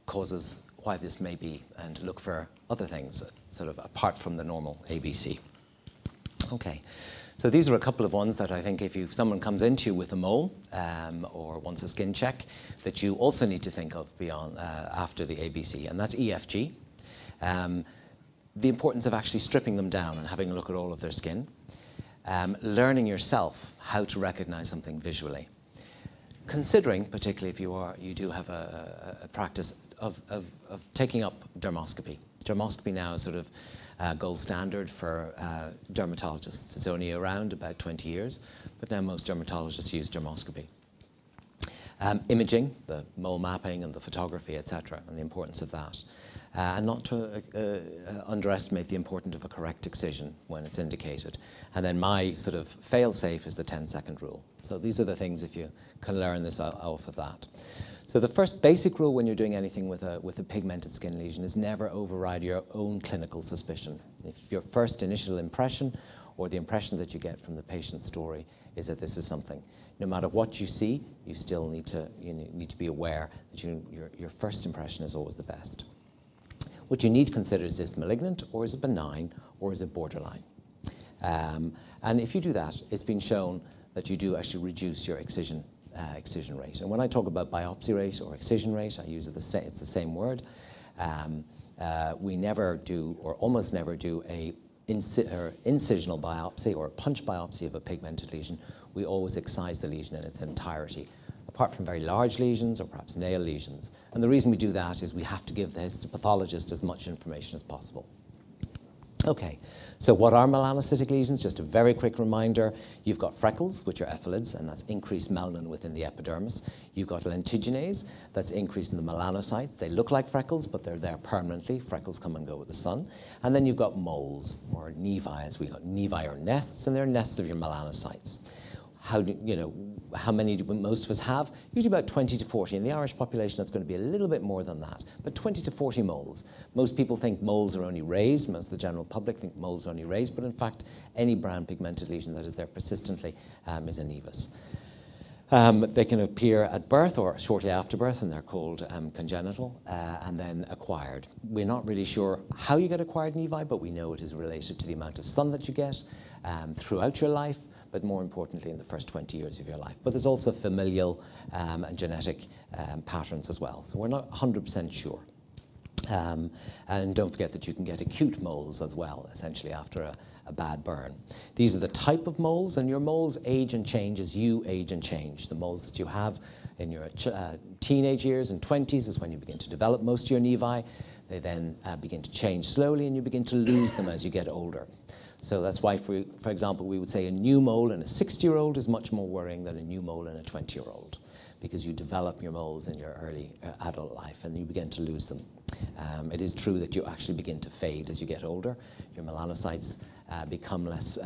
causes, why this may be, and look for other things, sort of apart from the normal ABC. Okay, so these are a couple of ones that I think if someone comes into you with a mole or wants a skin check, that you also need to think of beyond after the ABC, and that's EFG. The importance of actually stripping them down and having a look at all of their skin. Learning yourself how to recognize something visually. Considering, particularly if you do have a practice of taking up dermoscopy. Dermoscopy now is sort of gold standard for dermatologists. It's only around about 20 years, but now most dermatologists use dermoscopy. Imaging, the mole mapping and the photography, etc., and the importance of that. And not to underestimate the importance of a correct excision when it's indicated. And then my sort of fail-safe is the 10-second rule. So these are the things if you can learn this off of that. So the first basic rule when you're doing anything with a pigmented skin lesion is never override your own clinical suspicion. If your first initial impression or the impression that you get from the patient's story is that this is something, no matter what you see, you still need to be aware that your first impression is always the best. What you need to consider is this malignant, or is it benign, or is it borderline? And if you do that, it's been shown that you do actually reduce your excision rate. And when I talk about biopsy rate or excision rate, I use it's the same word. We never do, or almost never do, a incisional biopsy or a punch biopsy of a pigmented lesion. We always excise the lesion in its entirety, apart from very large lesions or perhaps nail lesions. And the reason we do that is we have to give the histopathologist as much information as possible. Okay, so what are melanocytic lesions? Just a very quick reminder. You've got freckles, which are ephelids, and that's increased melanin within the epidermis. You've got lentiginase, that's increasing the melanocytes. They look like freckles, but they're there permanently. Freckles come and go with the sun. And then you've got moles, or nevi, as we call nevi, or nests, and they're nests of your melanocytes. How many do most of us have? Usually about 20 to 40. In the Irish population, that's going to be a little bit more than that, but 20 to 40 moles. Most people think moles are only raised. Most of the general public think moles are only raised, but in fact, any brown pigmented lesion that is there persistently is a nevus. They can appear at birth or shortly after birth, and they're called congenital and then acquired. We're not really sure how you get acquired nevi, but we know it is related to the amount of sun that you get throughout your life, but more importantly in the first 20 years of your life. But there's also familial and genetic patterns as well. So we're not 100% sure. And don't forget that you can get acute moles as well, essentially after a bad burn. These are the type of moles, and your moles age and change as you age and change. The moles that you have in your teenage years and 20s is when you begin to develop most of your nevi. They then begin to change slowly, and you begin to lose them as you get older. So that's why, for example, we would say a new mole in a 60-year-old is much more worrying than a new mole in a 20-year-old, because you develop your moles in your early adult life and you begin to lose them. It is true that you actually begin to fade as you get older. Your melanocytes become less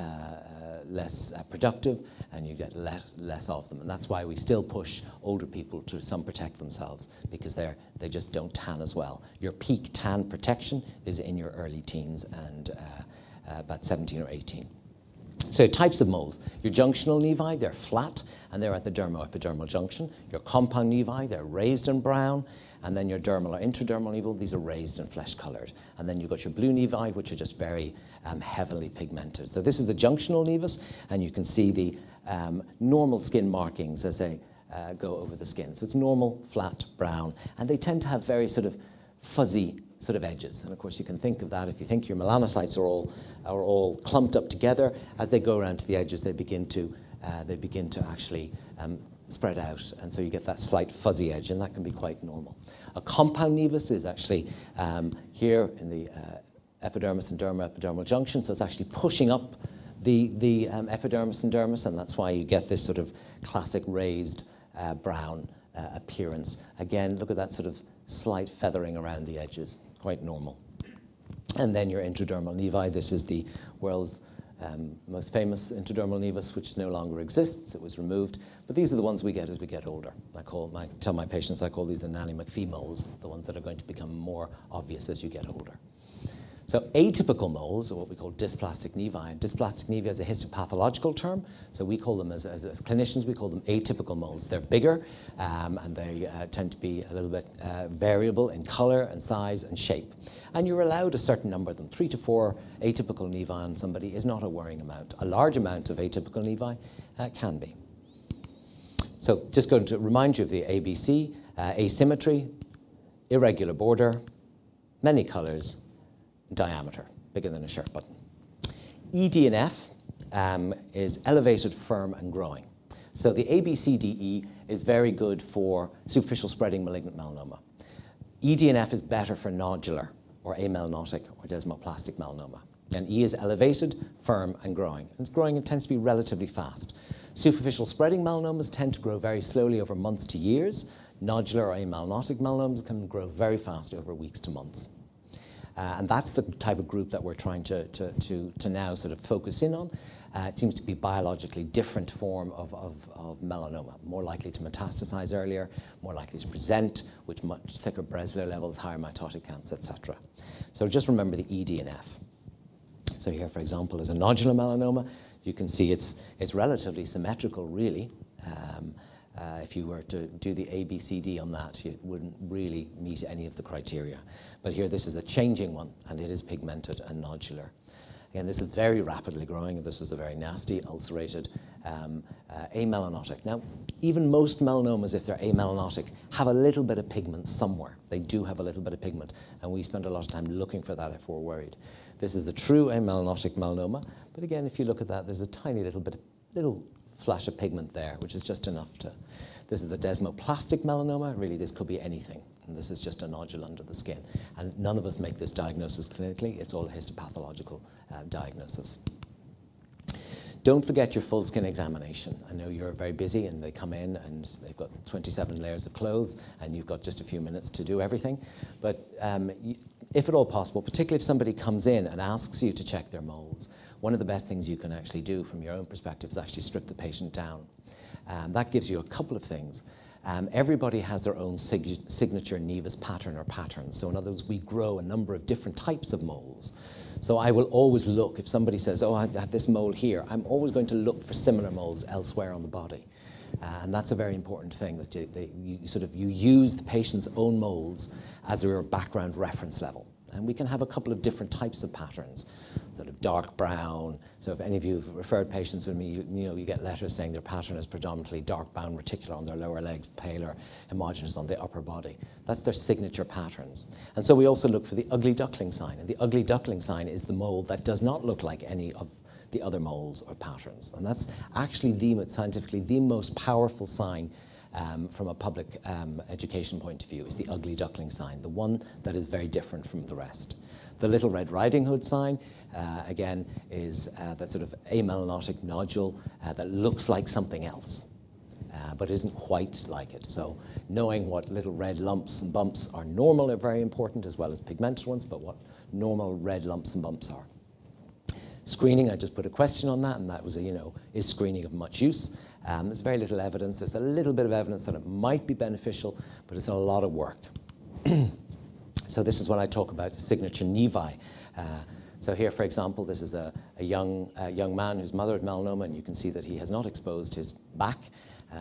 productive, and you get less of them. And that's why we still push older people to some protect themselves, because they just don't tan as well. Your peak tan protection is in your early teens and about 17 or 18. So types of moles. Your junctional nevi, they're flat, and they're at the dermo-epidermal junction. Your compound nevi, they're raised and brown. And then your dermal or intradermal nevi, these are raised and flesh-coloured. And then you've got your blue nevi, which are just very heavily pigmented. So this is the junctional nevus, and you can see the normal skin markings as they go over the skin. So it's normal, flat, brown, and they tend to have very sort of fuzzy sort of edges. And of course you can think of that if you think your melanocytes are all clumped up together. As they go around to the edges, they begin to actually spread out, and so you get that slight fuzzy edge, and that can be quite normal. A compound nevus is actually here in the epidermis and dermo-epidermal junction, so it's actually pushing up the epidermis and dermis, and that's why you get this sort of classic raised brown appearance. Again, look at that sort of slight feathering around the edges, quite normal. And then your intradermal nevi, this is the world's most famous intradermal nevus, which no longer exists. It was removed. But these are the ones we get as we get older. I tell my patients I call these the Nanny McPhee moles, the ones that are going to become more obvious as you get older. So atypical moles are what we call dysplastic nevi. And dysplastic nevi is a histopathological term. So we call them, as clinicians, we call them atypical moles. They're bigger, and they tend to be a little bit variable in color and size and shape. And you're allowed a certain number of them. 3 to 4 atypical nevi on somebody is not a worrying amount. A large amount of atypical nevi can be. So just going to remind you of the ABC: asymmetry, irregular border, many colors, diameter, bigger than a shirt button. ED and F is elevated, firm, and growing. So the ABCDE is very good for superficial spreading malignant melanoma. ED and F is better for nodular or amelanotic or desmoplastic melanoma. And E is elevated, firm, and growing. And it's growing, it tends to be relatively fast. Superficial spreading melanomas tend to grow very slowly over months to years. Nodular or amelanotic melanomas can grow very fast over weeks to months. And that's the type of group that we're trying to now sort of focus in on. It seems to be biologically different form of melanoma, more likely to metastasize earlier, more likely to present with much thicker Bresler levels, higher mitotic counts, etc. So just remember the ED and F. So here, for example, is a nodular melanoma. You can see it's relatively symmetrical, really. If you were to do the ABCD on that, you wouldn't really meet any of the criteria. But here, this is a changing one, and it is pigmented and nodular. Again, this is very rapidly growing, and this was a very nasty, ulcerated amelanotic. Now, even most melanomas, if they're amelanotic, have a little bit of pigment somewhere. They do have a little bit of pigment, and we spend a lot of time looking for that if we're worried. This is the true amelanotic melanoma, but again, if you look at that, there's a tiny little flash of pigment there, which is just enough to... This is a desmoplastic melanoma. Really, this could be anything. And this is just a nodule under the skin. And none of us make this diagnosis clinically. It's all a histopathological diagnosis. Don't forget your full skin examination. I know you're very busy and they come in and they've got 27 layers of clothes and you've got just a few minutes to do everything. But if at all possible, particularly if somebody comes in and asks you to check their moles, one of the best things you can actually do from your own perspective is actually strip the patient down. That gives you a couple of things. Everybody has their own signature nevus pattern or patterns. So in other words, we grow a number of different types of moles. So I will always look, if somebody says, oh, I have this mole here, I'm always going to look for similar moles elsewhere on the body. And that's a very important thing, that you use the patient's own moles as your background reference level. And we can have a couple of different types of patterns, sort of dark brown. So if any of you have referred patients with me, you get letters saying their pattern is predominantly dark brown reticular on their lower legs, paler, homogeneous on the upper body. That's their signature patterns. And so we also look for the ugly duckling sign. And the ugly duckling sign is the mole that does not look like any of the other moles or patterns. And that's actually scientifically the most powerful sign from a public education point of view, is the ugly duckling sign, the one that is very different from the rest. The little Red Riding Hood sign, again, is that sort of amelanotic nodule that looks like something else, but isn't quite like it. So knowing what little red lumps and bumps are normal are very important, as well as pigmented ones, but what normal red lumps and bumps are. Screening, I just put a question on that, and that was, is screening of much use? There's very little evidence. There's a little bit of evidence that it might be beneficial, but it's a lot of work. So this is when I talk about the signature nevi. So here, for example, this is a young man whose mother had melanoma, and you can see that he has not exposed his back.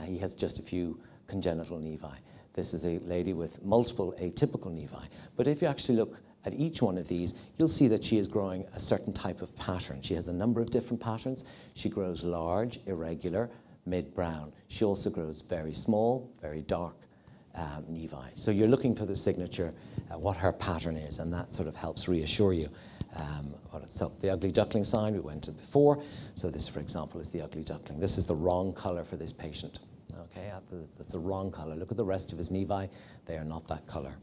He has just a few congenital nevi. This is a lady with multiple atypical nevi. But if you actually look at each one of these, you'll see that she is growing a certain type of pattern. She has a number of different patterns. She grows large, irregular, mid-brown. She also grows very small, very dark nevi. So you're looking for the signature, what her pattern is, and that sort of helps reassure you. So the ugly duckling sign we went to before. So this, for example, is the ugly duckling. This is the wrong color for this patient. Okay, that's the wrong color. Look at the rest of his nevi. They are not that color.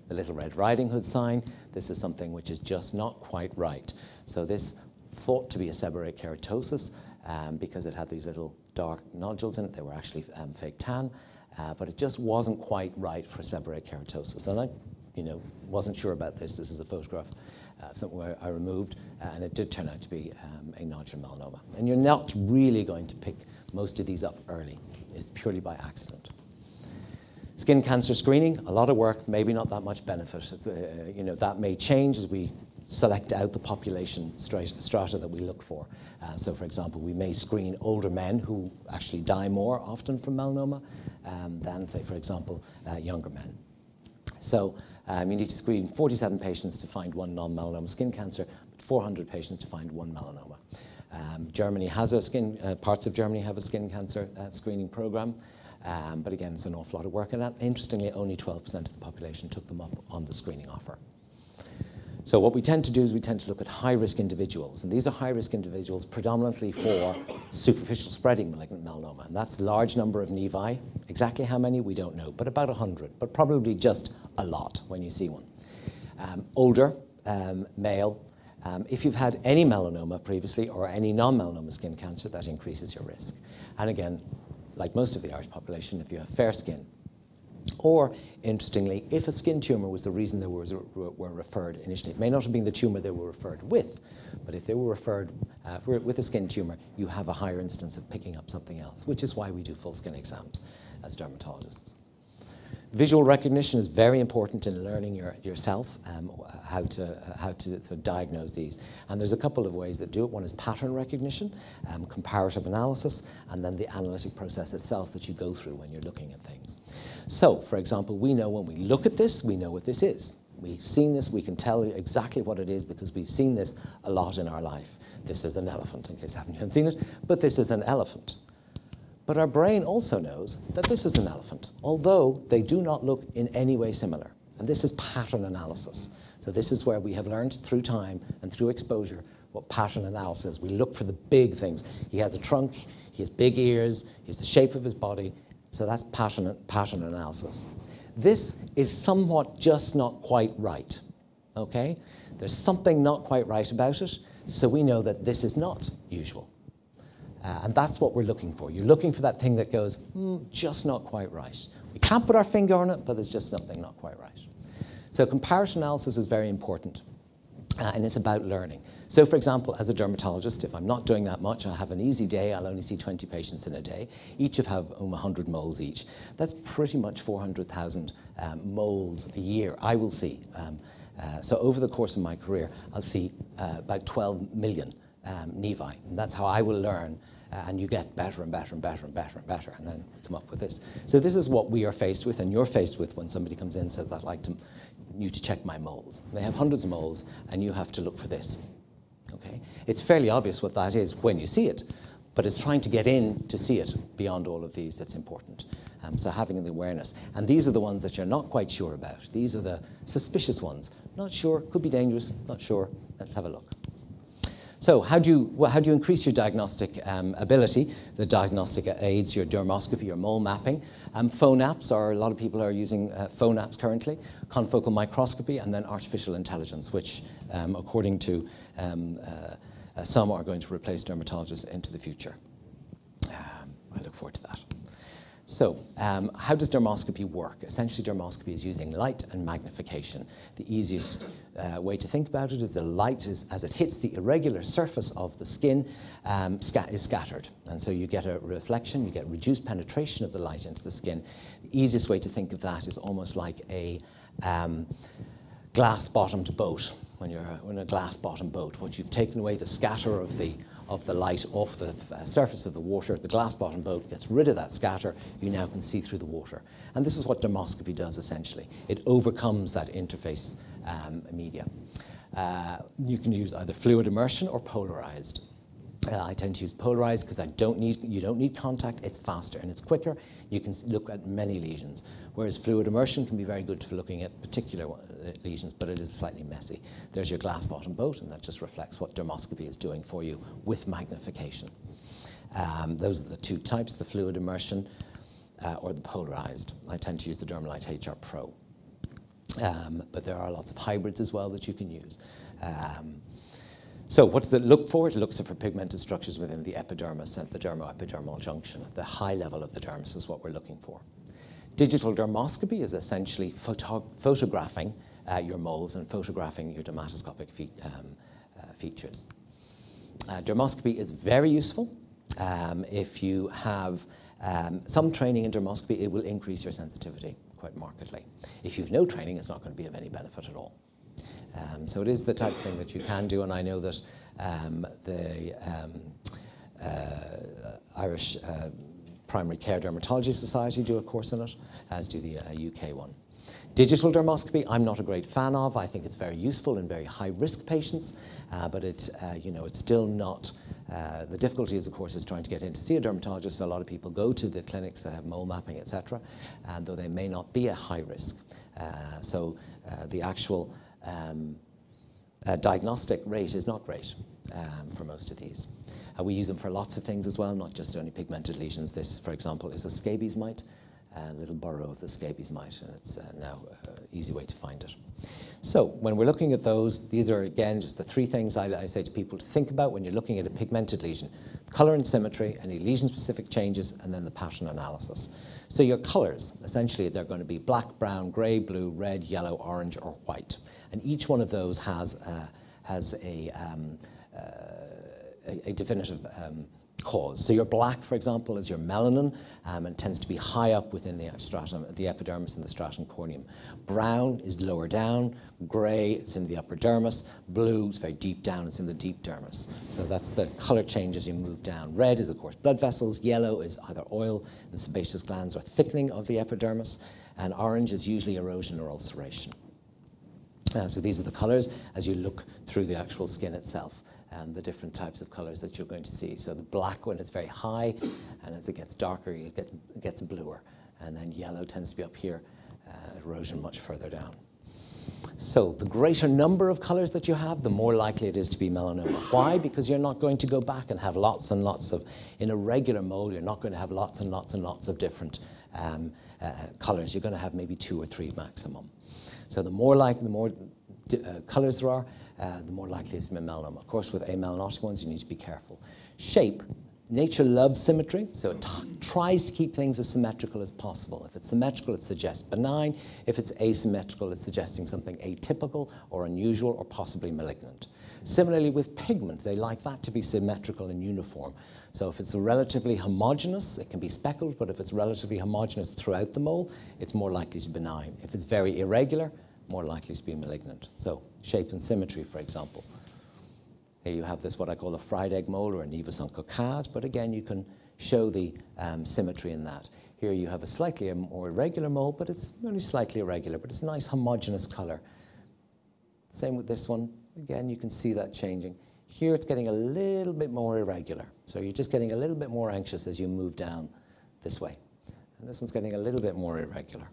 The little Red Riding Hood sign, this is something which is just not quite right. So this thought to be a seborrheic keratosis because it had these little dark nodules in it. They were actually fake tan, but it just wasn't quite right for seborrheic keratosis. And I wasn't sure about this. This is a photograph of something where I removed, and it did turn out to be a nodular melanoma. And you're not really going to pick most of these up early. It's purely by accident. Skin cancer screening, a lot of work, maybe not that much benefit. It's, that may change as we select out the population strata that we look for. So, for example, we may screen older men who actually die more often from melanoma than, say, for example, younger men. So you need to screen 47 patients to find one non-melanoma skin cancer, but 400 patients to find one melanoma. Germany has parts of Germany have a skin cancer screening program. But again, it's an awful lot of work, and that, interestingly, only 12% of the population took them up on the screening offer. So what we tend to do is we tend to look at high-risk individuals, and these are high-risk individuals predominantly for superficial spreading malignant melanoma, and that's a large number of nevi. Exactly how many, we don't know, but about 100, but probably just a lot when you see one. Older, male. If you've had any melanoma previously or any non-melanoma skin cancer, that increases your risk. And again, like most of the Irish population, if you have fair skin. Or, interestingly, if a skin tumour was the reason they were referred initially, it may not have been the tumour they were referred with, but if they were referred with a skin tumour, you have a higher instance of picking up something else, which is why we do full skin exams as dermatologists. Visual recognition is very important in learning yourself how to diagnose these. And there's a couple of ways that do it. One is pattern recognition, comparative analysis, and then the analytic process itself that you go through when you're looking at things. So, for example, we know when we look at this, we know what this is. We've seen this, we can tell you exactly what it is because we've seen this a lot in our life. This is an elephant, in case I haven't seen it, but this is an elephant. But our brain also knows that this is an elephant, although they do not look in any way similar. And this is pattern analysis. So this is where we have learned through time and through exposure what pattern analysis. We look for the big things. He has a trunk, he has big ears, he has the shape of his body. So that's pattern analysis. This is somewhat just not quite right, okay? There's something not quite right about it, so we know that this is not usual. And that's what we're looking for. You're looking for that thing that goes, just not quite right. We can't put our finger on it, but there's just something not quite right. So comparison analysis is very important, and it's about learning. So for example, as a dermatologist, if I'm not doing that much, I have an easy day, I'll only see 20 patients in a day. Each have 100 moles each. That's pretty much 400,000 moles a year I will see. So over the course of my career, I'll see about 12 million nevi, and that's how I will learn. And you get better and better and better and better and better, and then come up with this. So this is what we are faced with, and you're faced with when somebody comes in and says, I'd like you to check my moles. They have hundreds of moles, and you have to look for this. Okay? It's fairly obvious what that is when you see it, but it's trying to get in to see it beyond all of these that's important. So having the awareness. And these are the ones that you're not quite sure about. These are the suspicious ones. Not sure, could be dangerous, not sure. Let's have a look. So how do you increase your diagnostic ability? The diagnostic aids, your dermoscopy, your mole mapping. Phone apps, a lot of people are using phone apps currently. Confocal microscopy, and then artificial intelligence, which according to some are going to replace dermatologists into the future. I look forward to that. So how does dermoscopy work? Essentially, dermoscopy is using light and magnification. The easiest way to think about it is the light, as it hits the irregular surface of the skin, is scattered. And so you get a reflection, you get reduced penetration of the light into the skin. The easiest way to think of that is almost like a glass-bottomed boat. When you're in a glass-bottomed boat, what you've taken away the scatter of the light off the surface of the water, the glass-bottom boat gets rid of that scatter, you now can see through the water. And this is what dermoscopy does, essentially. It overcomes that interface media. You can use either fluid immersion or polarized. I tend to use polarized because you don't need contact, it's faster and it's quicker. You can look at many lesions, whereas fluid immersion can be very good for looking at particular lesions, but it is slightly messy. There's your glass bottom boat, and that just reflects what dermoscopy is doing for you with magnification. Those are the two types, the fluid immersion or the polarized. I tend to use the Dermalite HR Pro. But there are lots of hybrids as well that you can use. So what does it look for? It looks for pigmented structures within the epidermis and the dermoepidermal junction. At the high level of the dermis is what we're looking for. Digital dermoscopy is essentially photographing your moles and photographing your dermatoscopic features. Dermoscopy is very useful. If you have some training in dermoscopy, it will increase your sensitivity quite markedly. If you've no training, it's not going to be of any benefit at all. So it is the type of thing that you can do, and I know that the Irish Primary Care Dermatology Society do a course in it, as do the UK one. Digital dermoscopy, I'm not a great fan of. I think it's very useful in very high-risk patients, but it's still not. The difficulty is, of course, is trying to get in to see a dermatologist. A lot of people go to the clinics that have mole mapping, etc., and though they may not be at high risk. So the actual diagnostic rate is not great for most of these. We use them for lots of things as well, not just only pigmented lesions. This, for example, is a scabies mite, a little burrow of the scabies mite, and it's now an easy way to find it. So when we're looking at those, these are, again, just the three things I say to people to think about when you're looking at a pigmented lesion. Color and symmetry, any lesion-specific changes, and then the pattern analysis. So your colors, essentially, they're going to be black, brown, gray, blue, red, yellow, orange, or white. And each one of those has a definitive cause. So your black, for example, is your melanin, and tends to be high up within the stratum, the epidermis and the stratum corneum. Brown is lower down. Gray, it's in the upper dermis. Blue is very deep down, it's in the deep dermis. So that's the color change as you move down. Red is, of course, blood vessels. Yellow is either oil and sebaceous glands or thickening of the epidermis. And orange is usually erosion or ulceration. So these are the colors as you look through the actual skin itself, and the different types of colors that you're going to see. So the black one is very high, and as it gets darker, it gets bluer. And then yellow tends to be up here, erosion much further down. So the greater number of colors that you have, the more likely it is to be melanoma. Why? Because you're not going to go back and have lots and lots of, in a regular mole, you're not going to have lots and lots and lots of different colors. You're going to have maybe 2 or 3 maximum. So the more colors there are, the more likely it is to be melanoma. Of course, with amelanotic ones, you need to be careful. Shape. Nature loves symmetry, so it tries to keep things as symmetrical as possible. If it's symmetrical, it suggests benign. If it's asymmetrical, it's suggesting something atypical or unusual or possibly malignant. Similarly, with pigment, they like that to be symmetrical and uniform. So if it's relatively homogeneous, it can be speckled, but if it's relatively homogeneous throughout the mole, it's more likely to be benign. If it's very irregular, more likely to be malignant. So shape and symmetry, for example. Here you have this, what I call a fried egg mole or a nevus encoquade, but again, you can show the symmetry in that. Here you have a slightly more irregular mole, but it's only slightly irregular, but it's a nice homogeneous color. Same with this one. Again, you can see that changing. Here it's getting a little bit more irregular. So you're just getting a little bit more anxious as you move down this way. And this one's getting a little bit more irregular.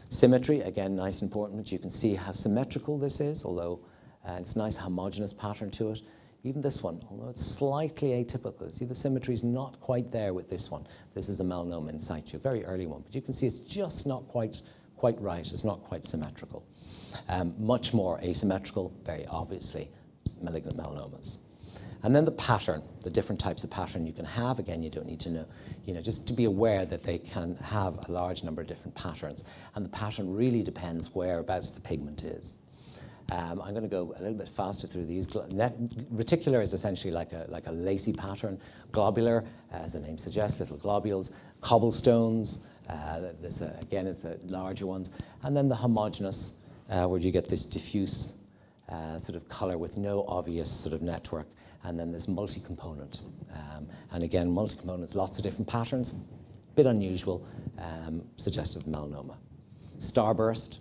Symmetry, again, nice and important. You can see how symmetrical this is, although it's a nice homogeneous pattern to it. Even this one, although it's slightly atypical. See, the symmetry is not quite there with this one. This is a melanoma in situ, a very early one. But you can see it's just not quite right. It's not quite symmetrical. Much more asymmetrical, very obviously, malignant melanomas. And then the pattern, the different types of pattern you can have. Again, you don't need to know, just to be aware that they can have a large number of different patterns. And the pattern really depends whereabouts the pigment is. I'm going to go a little bit faster through these. Reticular is essentially like a lacy pattern. Globular, as the name suggests, little globules. Cobblestones, this again is the larger ones. And then the homogeneous, where you get this diffuse sort of color with no obvious sort of network. And then this multi-component. And again, multi-components, lots of different patterns, bit unusual, suggestive of melanoma. Starburst.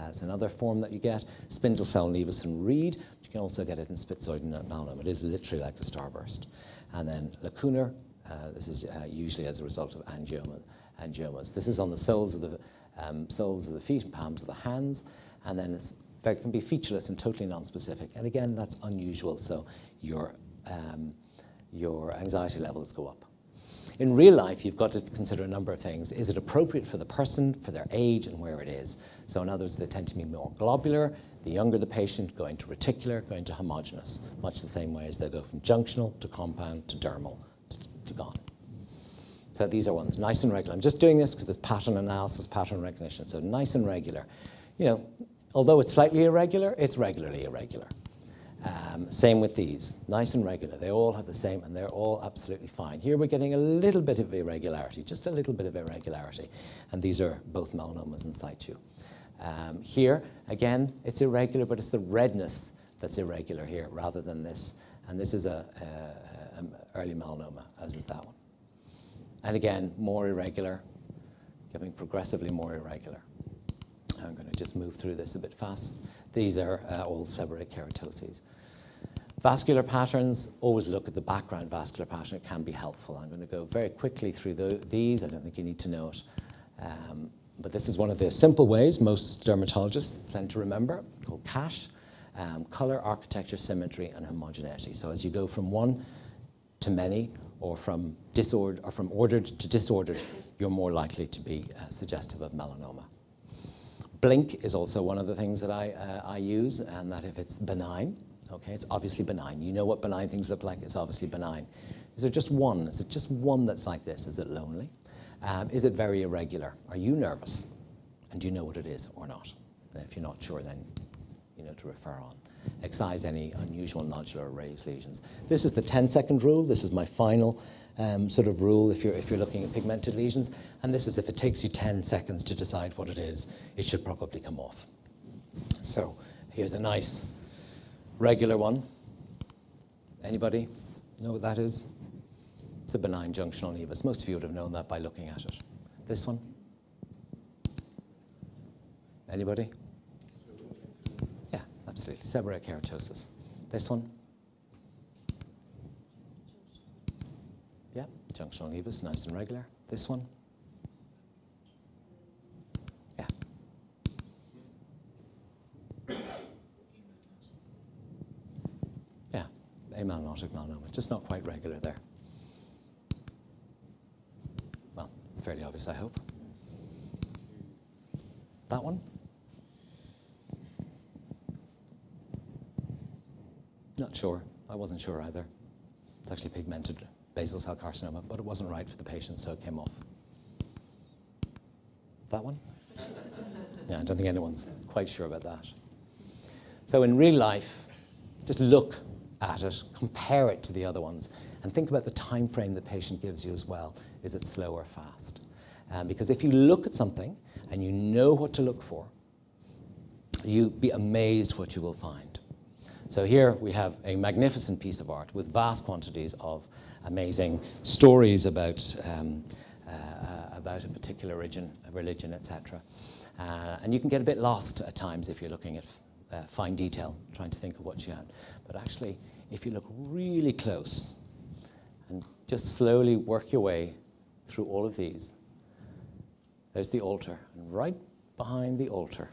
It's another form that you get. Spindle cell nevus and reed. You can also get it in spitzoid melanoma. It is literally like a starburst. And then lacunar. This is usually as a result of angiomas. This is on the soles of the feet and palms of the hands. And then it can be featureless and totally non-specific. And again, that's unusual. So your anxiety levels go up. In real life, you've got to consider a number of things. Is it appropriate for the person, for their age, and where it is? So in other words, they tend to be more globular. The younger the patient, going to reticular, going to homogeneous, much the same way as they go from junctional to compound to dermal to gone. So these are ones, nice and regular. I'm just doing this because it's pattern analysis, pattern recognition. So nice and regular. Although it's slightly irregular, it's regularly irregular. Same with these, nice and regular. They all have the same, and they're all absolutely fine. Here we're getting a little bit of irregularity, just a little bit of irregularity. And these are both melanomas in situ. Here, again, it's irregular, but it's the redness that's irregular here rather than this. And this is an early melanoma, as is that one. And again, more irregular, getting progressively more irregular. I'm going to just move through this a bit fast. These are all seborrheic keratoses. Vascular patterns, always look at the background vascular pattern. It can be helpful. I'm going to go very quickly through these. I don't think you need to know it. But this is one of the simple ways most dermatologists tend to remember, called CASH. Color, architecture, symmetry, and homogeneity. So as you go from one to many, or from ordered to disordered, you're more likely to be suggestive of melanoma. Blink is also one of the things that I use, and that if it's benign, okay, it's obviously benign. You know what benign things look like, it's obviously benign. Is there just one? Is it just one that's like this? Is it lonely? Is it very irregular? Are you nervous? And do you know what it is or not? And if you're not sure, then you know to refer on. Excise any unusual nodular or raised lesions. This is the 10-second rule. This is my final sort of rule if you're looking at pigmented lesions. And this is if it takes you 10 seconds to decide what it is, it should probably come off. So here's a nice regular one. Anybody know what that is? It's a benign junctional nevus. Most of you would have known that by looking at it. This one? Anybody? Yeah, absolutely. Seborrheic keratosis. This one? Yeah, junctional nevus, nice and regular. This one? Yeah. cyanotic melanoma, just not quite regular there. Well, it's fairly obvious, I hope. That one? Not sure. I wasn't sure either. It's actually pigmented basal cell carcinoma, but it wasn't right for the patient, so it came off. That one? Yeah, I don't think anyone's quite sure about that. So in real life, just look at it, compare it to the other ones, and think about the time frame the patient gives you as well. Is it slow or fast? Because if you look at something and you know what to look for, you'd be amazed what you will find. So here we have a magnificent piece of art with vast quantities of amazing stories about a particular religion, etc. And you can get a bit lost at times if you're looking at fine detail, trying to think of what you have. But actually, if you look really close and just slowly work your way through all of these, there's the altar. And right behind the altar,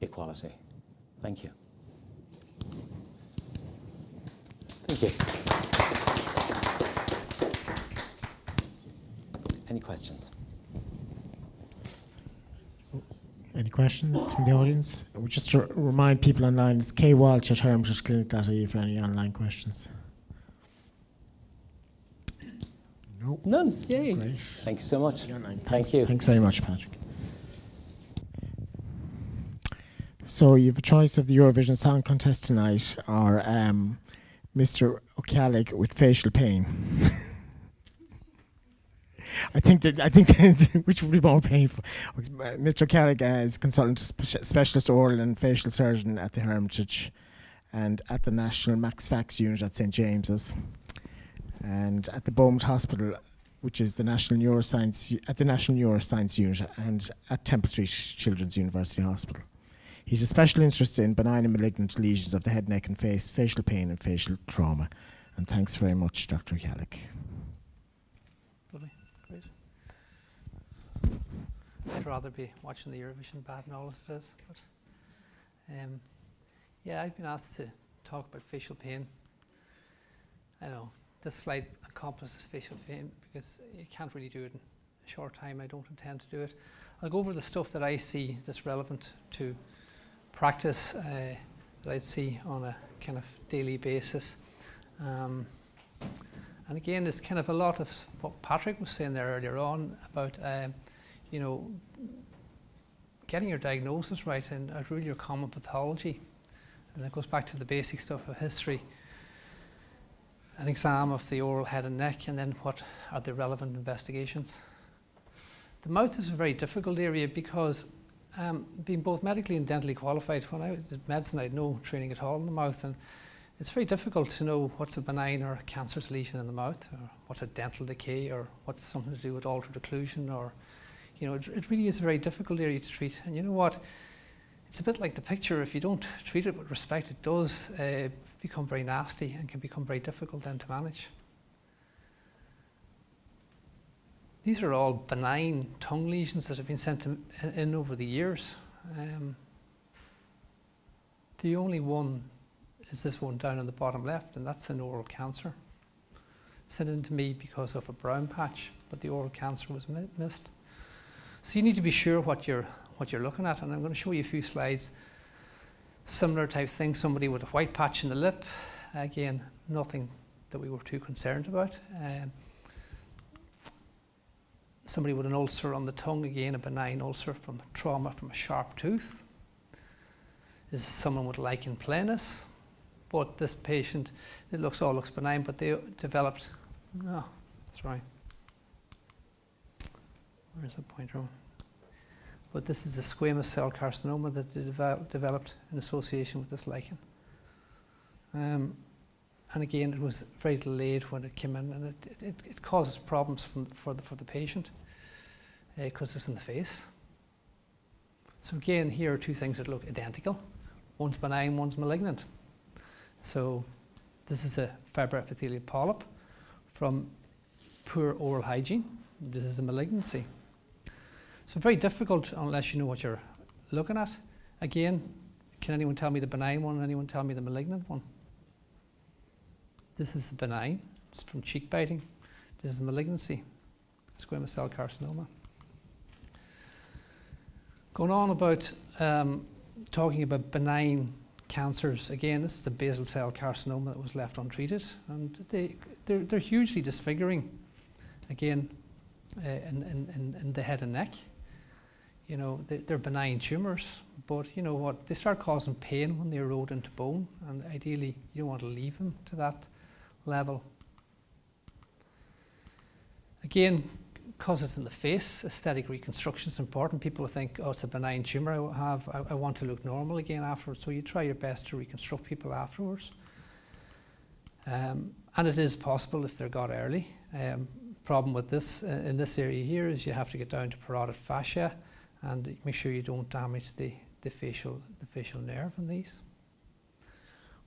equality. Thank you. Thank you. Any questions? Any questions from the audience? Just to remind people online, it's kwalsh@hermitageclinic.ie for any online questions. Nope. None. Yay. Great. Thank you so much. Thanks, you. Thanks very much, Patrick. So you have a choice of the Eurovision Song Contest tonight, or Mr. O'Callagh with facial pain. I think which would be more painful. Mr. O'Callagh is consultant specialist oral and facial surgeon at the Hermitage and at the National Maxillofacial unit at St. James's, and at the Beaumont Hospital, which is the National Neuroscience unit, and at Temple Street Children's University Hospital. He's a special interest in benign and malignant lesions of the head, neck and face, facial pain and facial trauma. And thanks very much, Dr. O'Callagh. Lovely, great. I'd rather be watching the Eurovision bad and all as it is. But, yeah, I've been asked to talk about facial pain. I know, this slide encompasses facial pain because you can't really do it in a short time. I don't intend to do it. I'll go over the stuff that I see that's relevant to practice that I'd see on a kind of daily basis. And again, there's kind of a lot of what Patrick was saying there earlier on about, you know, getting your diagnosis right and really your common pathology. And it goes back to the basic stuff of history, an exam of the oral head and neck, and then what are the relevant investigations. The mouth is a very difficult area because being both medically and dentally qualified, when I did medicine I had no training at all in the mouth, and it's very difficult to know what's a benign or a cancerous lesion in the mouth, or what's a dental decay, or what's something to do with altered occlusion, or, you know, it really is a very difficult area to treat. And you know what, it's a bit like the picture. If you don't treat it with respect, it does become very nasty and can become very difficult then to manage. These are all benign tongue lesions that have been sent in over the years. The only one is this one down on the bottom left, and that's an oral cancer. Sent in to me because of a brown patch, but the oral cancer was missed. So you need to be sure what you're looking at, and I'm going to show you a few slides. Similar type thing, somebody with a white patch in the lip. Again, nothing that we were too concerned about. Somebody with an ulcer on the tongue, again a benign ulcer from trauma from a sharp tooth. This is someone with lichen planus, but this patient, it all looks benign, but they developed, no, that's right. Where's the pointer? But this is a squamous cell carcinoma that they developed in association with this lichen. And again, it was very delayed when it came in, and it causes problems for the patient because it's in the face. So again, here are two things that look identical. One's benign, one's malignant. So this is a fibroepithelial polyp from poor oral hygiene. This is a malignancy. So very difficult unless you know what you're looking at. Again, Can anyone tell me the benign one? Anyone tell me the malignant one? This is the benign. It's from cheek biting. This is the malignancy, squamous cell carcinoma. Going on about talking about benign cancers. Again, this is the basal cell carcinoma that was left untreated, and they're hugely disfiguring. Again, in the head and neck. You know, they're benign tumours, but you know what? They start causing pain when they erode into bone, and ideally you don't want to leave them to that level. Again, because it's in the face, aesthetic reconstruction is important. People think, oh, it's a benign tumour I have, I want to look normal again afterwards, so you try your best to reconstruct people afterwards. And it is possible if they're got early. Problem with this, in this area here, is you have to get down to parotid fascia and make sure you don't damage the facial nerve in these.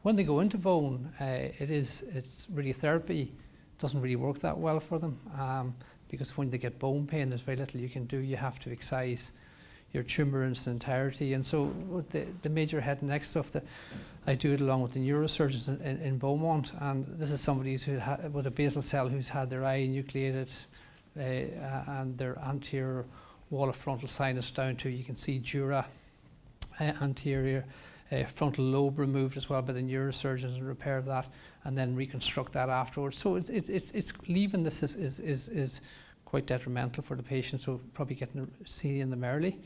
When they go into bone, it's radiotherapy doesn't really work that well for them, because when they get bone pain, there's very little you can do. You have to excise your tumour in its entirety. And so with the major head and neck stuff, that I do it along with the neurosurgeons in Beaumont, and this is somebody who's with a basal cell who's had their eye enucleated and their anterior wall of frontal sinus down to, you can see dura, anterior frontal lobe removed as well by the neurosurgeons, and repair that and then reconstruct that afterwards. So it's leaving this is quite detrimental for the patient, so probably seeing them early.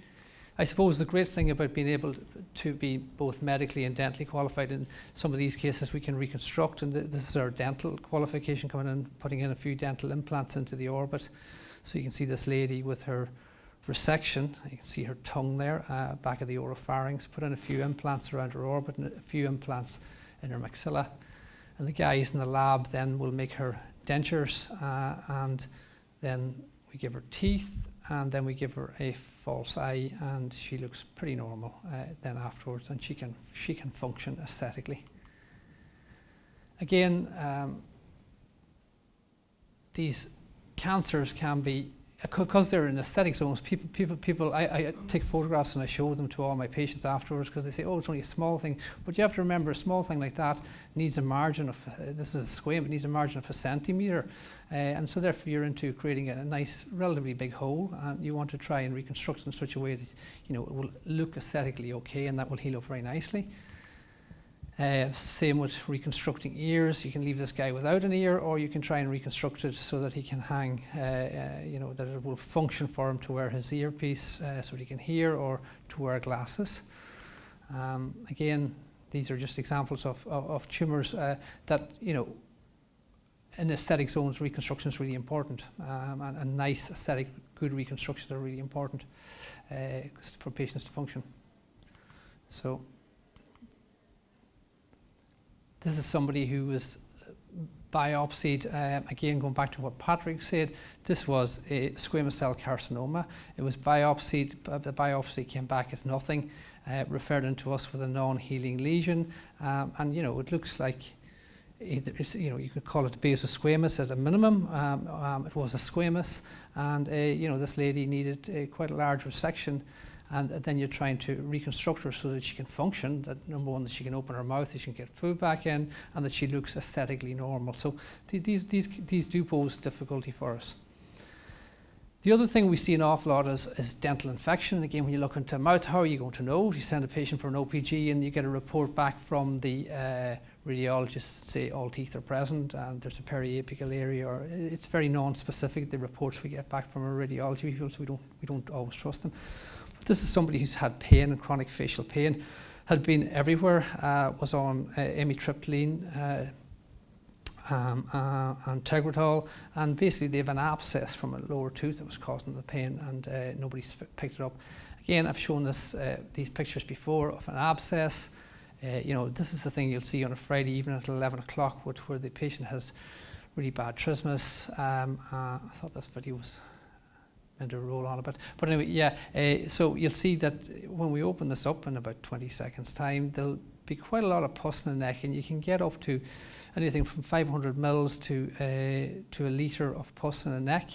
I suppose the great thing about being able to be both medically and dentally qualified, in some of these cases we can reconstruct, and this is our dental qualification coming in, putting in a few dental implants into the orbit. So you can see this lady with her resection, you can see her tongue there, back of the oropharynx, put in a few implants around her orbit and a few implants in her maxilla. And the guys in the lab then will make her dentures, and then we give her teeth, and then we give her a false eye, and she looks pretty normal then afterwards, and she can function aesthetically. Again, these cancers can be, because they're in aesthetic zones, I take photographs and I show them to all my patients afterwards, because they say, oh, it's only a small thing. But you have to remember, a small thing like that needs a margin of, this is a squame, it needs a margin of a centimetre. And so therefore you're into creating a nice, relatively big hole, and you want to try and reconstruct it in such a way that, you know, it will look aesthetically okay, and that will heal up very nicely. Same with reconstructing ears. You can leave this guy without an ear, or you can try and reconstruct it so that he can hang, you know, that it will function for him to wear his earpiece so that he can hear, or to wear glasses. Again, these are just examples of tumours that, you know, in aesthetic zones, reconstruction is really important, and nice aesthetic, good reconstructions are really important for patients to function. So this is somebody who was biopsied, again going back to what Patrick said, this was a squamous cell carcinoma. It was biopsied, the biopsy came back as nothing, referred into us with a non-healing lesion, and you know, it looks like, you know, you could call it basal squamous at a minimum. It was a squamous, and you know, this lady needed quite a large resection, and then you're trying to reconstruct her so that she can function, that number one, that she can open her mouth, that she can get food back in, and that she looks aesthetically normal. So these do pose difficulty for us. The other thing we see an awful lot is dental infection. Again, when you look into mouth, how are you going to know? You send a patient for an OPG and you get a report back from the radiologist, say all teeth are present and there's a periapical area, or it's very non-specific, the reports we get back from our radiology people, so we don't always trust them. But this is somebody who's had pain, and chronic facial pain, had been everywhere, was on amitriptyline, and Tegretol, and basically they have an abscess from a lower tooth that was causing the pain, and nobody's picked it up. Again, I've shown this, these pictures before of an abscess. You know, this is the thing you'll see on a Friday evening at 11 o'clock, where the patient has really bad trismus. I thought this video was meant to roll on a bit, but anyway, yeah. So you'll see that when we open this up in about 20 seconds time, there'll be quite a lot of pus in the neck, and you can get up to anything from 500 mils to a litre of pus in the neck.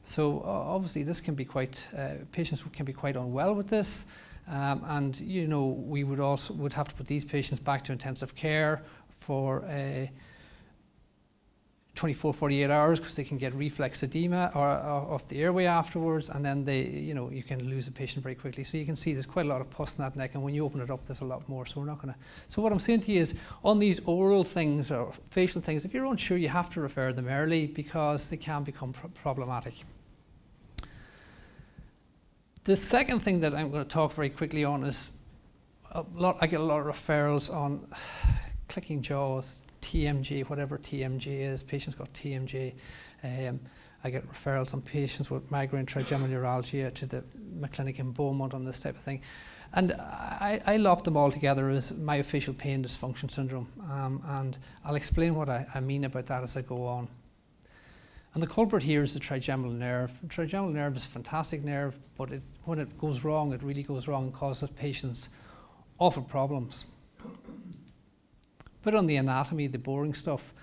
So obviously this can be quite, patients can be quite unwell with this. And you know, we would have to put these patients back to intensive care for 24, 48 hours because they can get reflex edema or of the airway afterwards, and then you can lose a patient very quickly. So you can see there's quite a lot of pus in that neck, and when you open it up, there's a lot more. So we're not going to. So what I'm saying to you is, on these oral things or facial things, if you're unsure, you have to refer them early because they can become problematic. The second thing that I'm going to talk very quickly on is I get a lot of referrals on clicking jaws, TMJ, whatever TMJ is. Patients got TMJ. I get referrals on patients with migraine trigeminal neuralgia to the clinic in Beaumont on this type of thing. And I lock them all together as myofascial pain dysfunction syndrome. And I'll explain what I mean about that as I go on. And the culprit here is the trigeminal nerve. The trigeminal nerve is a fantastic nerve, but when it goes wrong, it really goes wrong and causes patients awful problems. But on the anatomy, the boring stuff,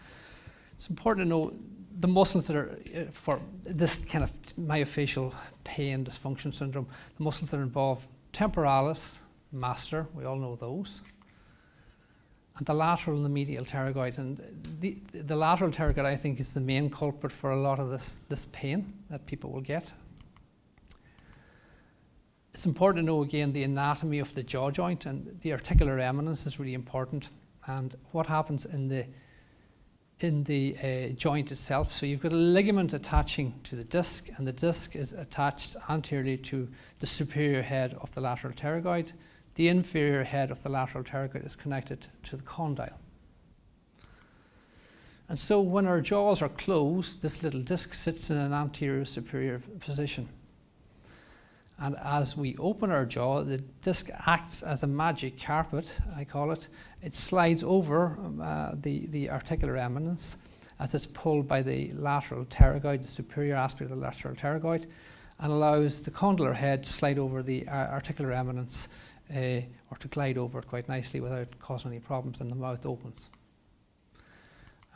it's important to know the muscles that are for this kind of myofascial pain dysfunction syndrome, the muscles that involve temporalis, masseter, we all know those, and the lateral and the medial pterygoid. And the lateral pterygoid, I think, is the main culprit for a lot of this pain that people will get. It's important to know, again, the anatomy of the jaw joint, and the articular eminence is really important, and what happens in the joint itself. So you've got a ligament attaching to the disc, and the disc is attached anteriorly to the superior head of the lateral pterygoid. The inferior head of the lateral pterygoid is connected to the condyle. And so when our jaws are closed, this little disc sits in an anterior superior position. And as we open our jaw, the disc acts as a magic carpet, I call it. It slides over the articular eminence as it's pulled by the lateral pterygoid, the superior aspect of the lateral pterygoid, and allows the condylar head to slide over the articular eminence, or to glide over it quite nicely without causing any problems, and the mouth opens.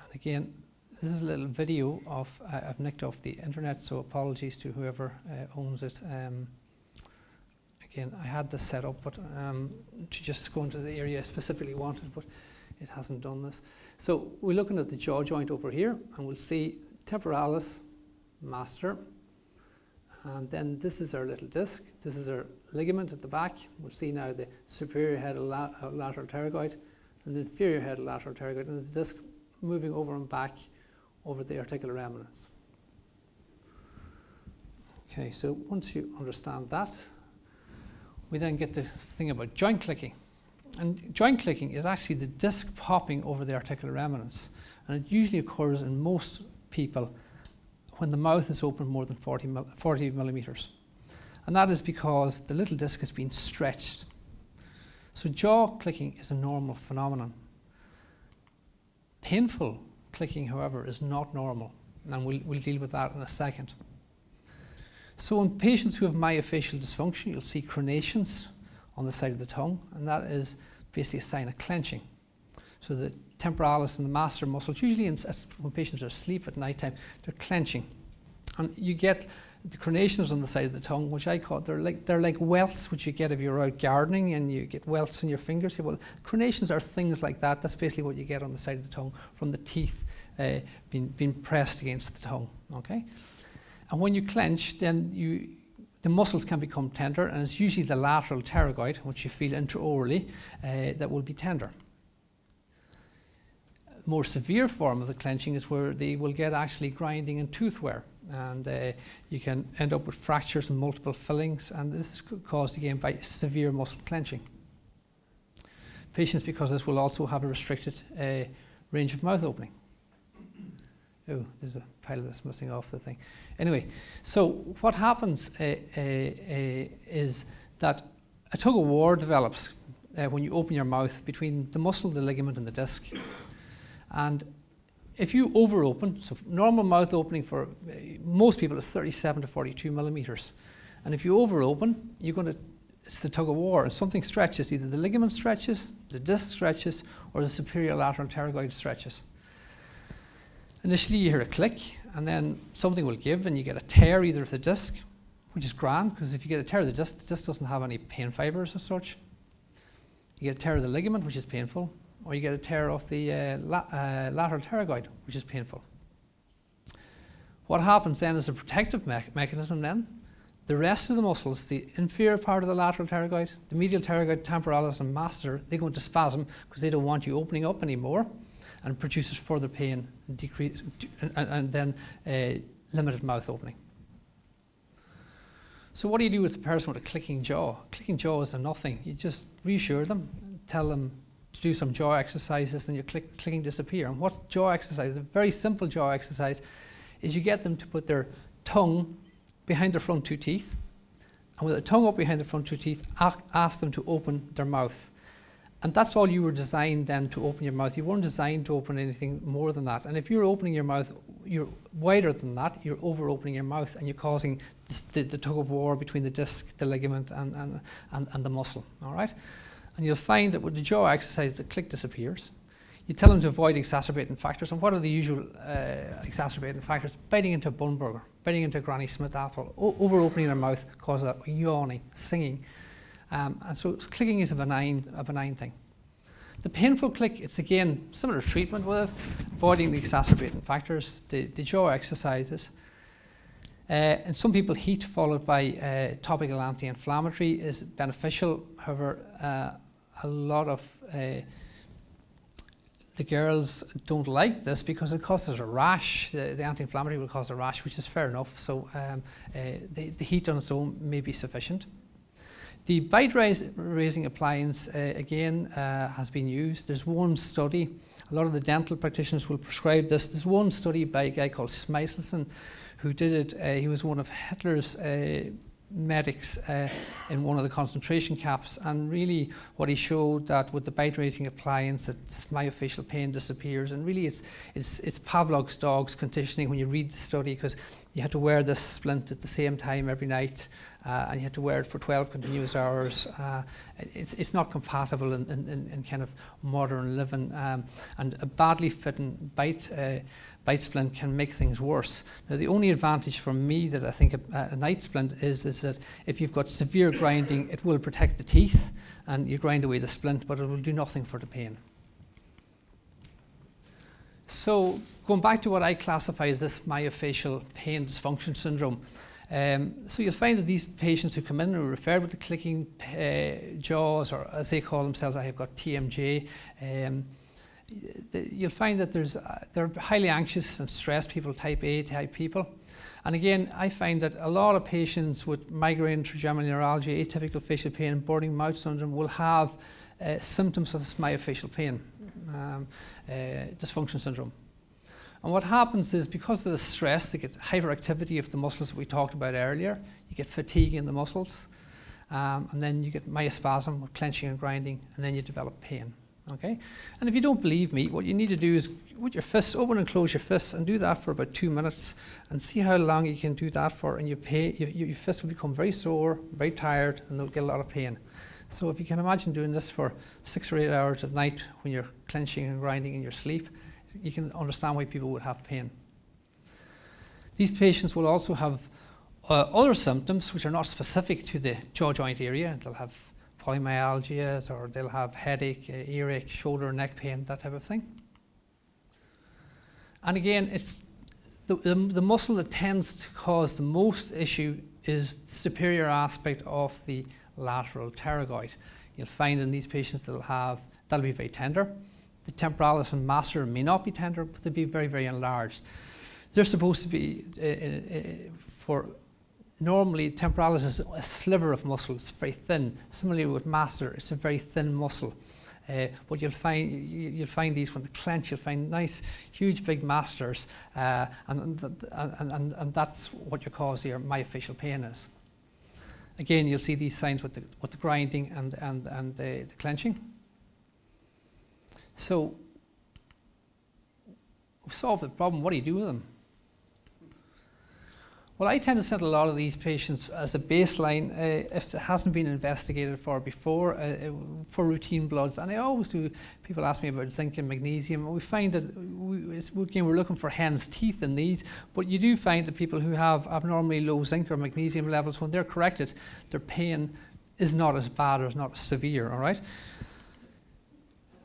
And again, this is a little video I've nicked off the internet, so apologies to whoever owns it. Again, I had this set up, but to just go into the area I specifically wanted, but it hasn't done this. So we're looking at the jaw joint over here, and we'll see temporalis, masseter, and then this is our little disc. This is our ligament at the back. We'll see now the superior head of lateral pterygoid and the inferior head of lateral pterygoid, and the disc moving over and back over the articular eminence. Okay, so once you understand that, we then get the thing about joint clicking. And joint clicking is actually the disc popping over the articular eminence. And it usually occurs in most people when the mouth is open more than 40 millimeters. And that is because the little disc has been stretched. So jaw clicking is a normal phenomenon. Painful clicking, however, is not normal. And we'll deal with that in a second. So in patients who have myofascial dysfunction, you'll see crenations on the side of the tongue, and that is basically a sign of clenching. So the temporalis and the masseter muscles, usually when patients are asleep at night time, they're clenching. And you get the crenations on the side of the tongue, which I call, they're like welts, which you get if you're out gardening and you get welts on your fingers. Well, crenations are things like that. That's basically what you get on the side of the tongue from the teeth being pressed against the tongue, okay? And when you clench, then the muscles can become tender, and it's usually the lateral pterygoid, which you feel intraorally, that will be tender. A more severe form of the clenching is where they will get actually grinding and tooth wear, and you can end up with fractures and multiple fillings, and this is caused again by severe muscle clenching. Patients, because this will also have a restricted range of mouth opening. Oh, there's a pile of this missing off the thing. Anyway, so what happens is that a tug of war develops when you open your mouth between the muscle, the ligament, and the disc. And if you over-open, so normal mouth opening for most people is 37 to 42 millimeters. And if you over-open, it's the tug of war, and something stretches. Either the ligament stretches, the disc stretches, or the superior lateral pterygoid stretches. Initially you hear a click, and then something will give and you get a tear either of the disc, which is grand, because if you get a tear of the disc doesn't have any pain fibres as such. You get a tear of the ligament, which is painful, or you get a tear of the lateral pterygoid, which is painful. What happens then is a protective mechanism then. The rest of the muscles, the inferior part of the lateral pterygoid, the medial pterygoid, temporalis and masseter, they go into spasm because they don't want you opening up anymore, and produces further pain and then limited mouth opening. So what do you do with a person with a clicking jaw? Clicking jaw is a nothing. You just reassure them, tell them to do some jaw exercises, and your clicking disappear. And what jaw exercise, a very simple jaw exercise, is you get them to put their tongue behind their front two teeth, and with the tongue up behind the front two teeth, ask them to open their mouth. And that's all you were designed then, to open your mouth. You weren't designed to open anything more than that. And if you're opening your mouth, you're wider than that, you're over opening your mouth, and you're causing the tug of war between the disc, the ligament, and the muscle. All right? And you'll find that with the jaw exercise, the click disappears. You tell them to avoid exacerbating factors. And what are the usual exacerbating factors? Biting into a bun burger, biting into a Granny Smith apple, over opening their mouth causes a yawning, singing. And so clicking is a benign thing. The painful click, it's again similar treatment with it, avoiding the exacerbating factors, the jaw exercises. In some people, heat followed by topical anti-inflammatory is beneficial. However, a lot of the girls don't like this because it causes a rash. The anti-inflammatory will cause a rash, which is fair enough. So the heat on its own may be sufficient. The bite raising appliance, again, has been used. There's one study, a lot of the dental practitioners will prescribe this. There's one study by a guy called Smiselson who did it. He was one of Hitler's medics in one of the concentration camps, and really what he showed that with the bite raising appliance that myofascial pain disappears, and really it's Pavlov's dog's conditioning when you read the study, because you had to wear this splint at the same time every night, and you had to wear it for 12 continuous hours. It's not compatible in kind of modern living, and a badly fitting bite splint can make things worse. Now, the only advantage for me that I think a night splint is that if you've got severe grinding, it will protect the teeth and you grind away the splint, but it will do nothing for the pain. So going back to what I classify as this myofascial pain dysfunction syndrome, so you'll find that these patients who come in and are referred with the clicking jaws, or as they call themselves, I have got TMJ, you'll find that they're highly anxious and stressed people, type A type people. And again, I find that a lot of patients with migraine, trigeminal neuralgia, atypical facial pain, and burning mouth syndrome will have symptoms of this myofascial pain dysfunction syndrome. And what happens is, because of the stress, they get hyperactivity of the muscles that we talked about earlier. You get fatigue in the muscles, and then you get myospasm with clenching and grinding, and then you develop pain. Okay, and if you don't believe me, what you need to do is with your fists, open and close your fists, and do that for about 2 minutes, and see how long you can do that for, and your fists will become very sore, very tired, and they'll get a lot of pain. So if you can imagine doing this for 6 or 8 hours at night when you're clenching and grinding in your sleep, you can understand why people would have pain. These patients will also have other symptoms which are not specific to the jaw joint area. They'll have polymyalgia, or they'll have headache, earache, shoulder, neck pain, that type of thing. And again, it's the muscle that tends to cause the most issue is the superior aspect of the lateral pterygoid. You'll find in these patients that'll be very tender. The temporalis and masseter may not be tender, but they'll be very, very enlarged. They're supposed to be, normally, temporalis is a sliver of muscle. It's very thin. Similarly with masseter, it's a very thin muscle. But you'll find these when they clench. You'll find nice, huge, big masseters, and that's what your cause of your myofascial pain is. Again, you'll see these signs with the grinding and the clenching. So we solve the problem. What do you do with them? Well, I tend to send a lot of these patients as a baseline if it hasn't been investigated for before for routine bloods. And I always do, people ask me about zinc and magnesium. We find that again, we're looking for hen's teeth in these, but you do find that people who have abnormally low zinc or magnesium levels, when they're corrected, their pain is not as bad or is not as severe, all right?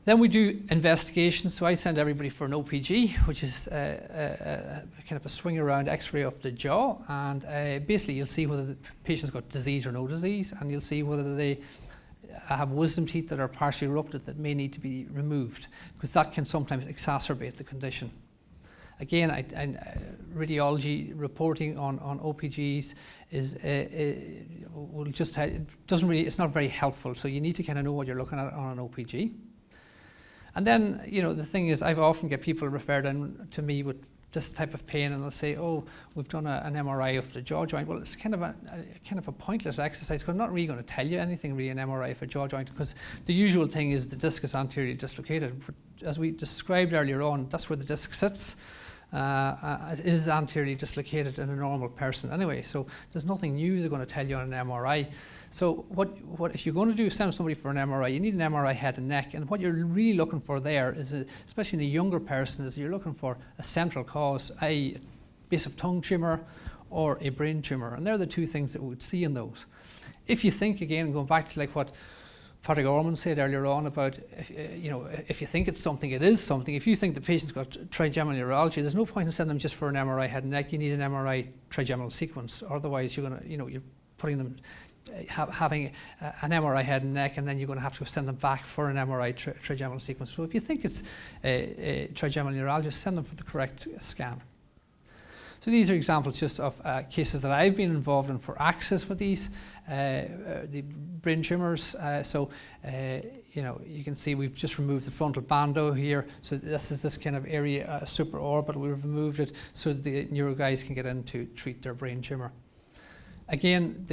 Then we do investigations. So I send everybody for an OPG, which is kind of a swing around x-ray of the jaw. And basically you'll see whether the patient's got disease or no disease, and you'll see whether they have wisdom teeth that are partially erupted that may need to be removed, because that can sometimes exacerbate the condition. Again, radiology reporting on OPGs is will just doesn't really, it's not very helpful. So you need to kind of know what you're looking at on an OPG. And then, you know, the thing is, I've often get people referred in to me with this type of pain, and they'll say, "Oh, we've done an MRI of the jaw joint." Well, it's kind of a pointless exercise, because I'm not really going to tell you anything really an MRI of a jaw joint, because the usual thing is the disc is anteriorly dislocated. But as we described earlier on, that's where the disc sits. It is anteriorly dislocated in a normal person anyway, so there's nothing new they're going to tell you on an MRI. So what if you're going to send somebody for an MRI, you need an MRI head and neck, and what you're really looking for there is, especially in a younger person, is you're looking for a central cause, a base of tongue tumour or a brain tumour, and they're the two things that we would see in those. If you think, again, going back to like what Patrick Orman said earlier on about, you know, if you think it's something, it is something. If you think the patient's got trigeminal neuralgia, there's no point in sending them just for an MRI head and neck. You need an MRI trigeminal sequence. Otherwise, you're going to, you know, you're putting them, having an MRI head and neck, and then you're going to have to send them back for an MRI trigeminal sequence. So if you think it's trigeminal neuralgia, send them for the correct scan. So these are examples just of cases that I've been involved in for access with these the brain tumours. You know, you can see we've just removed the frontal bando here. So this is this kind of area, supraorbital. We've removed it so the neuro guys can get in to treat their brain tumour. Again,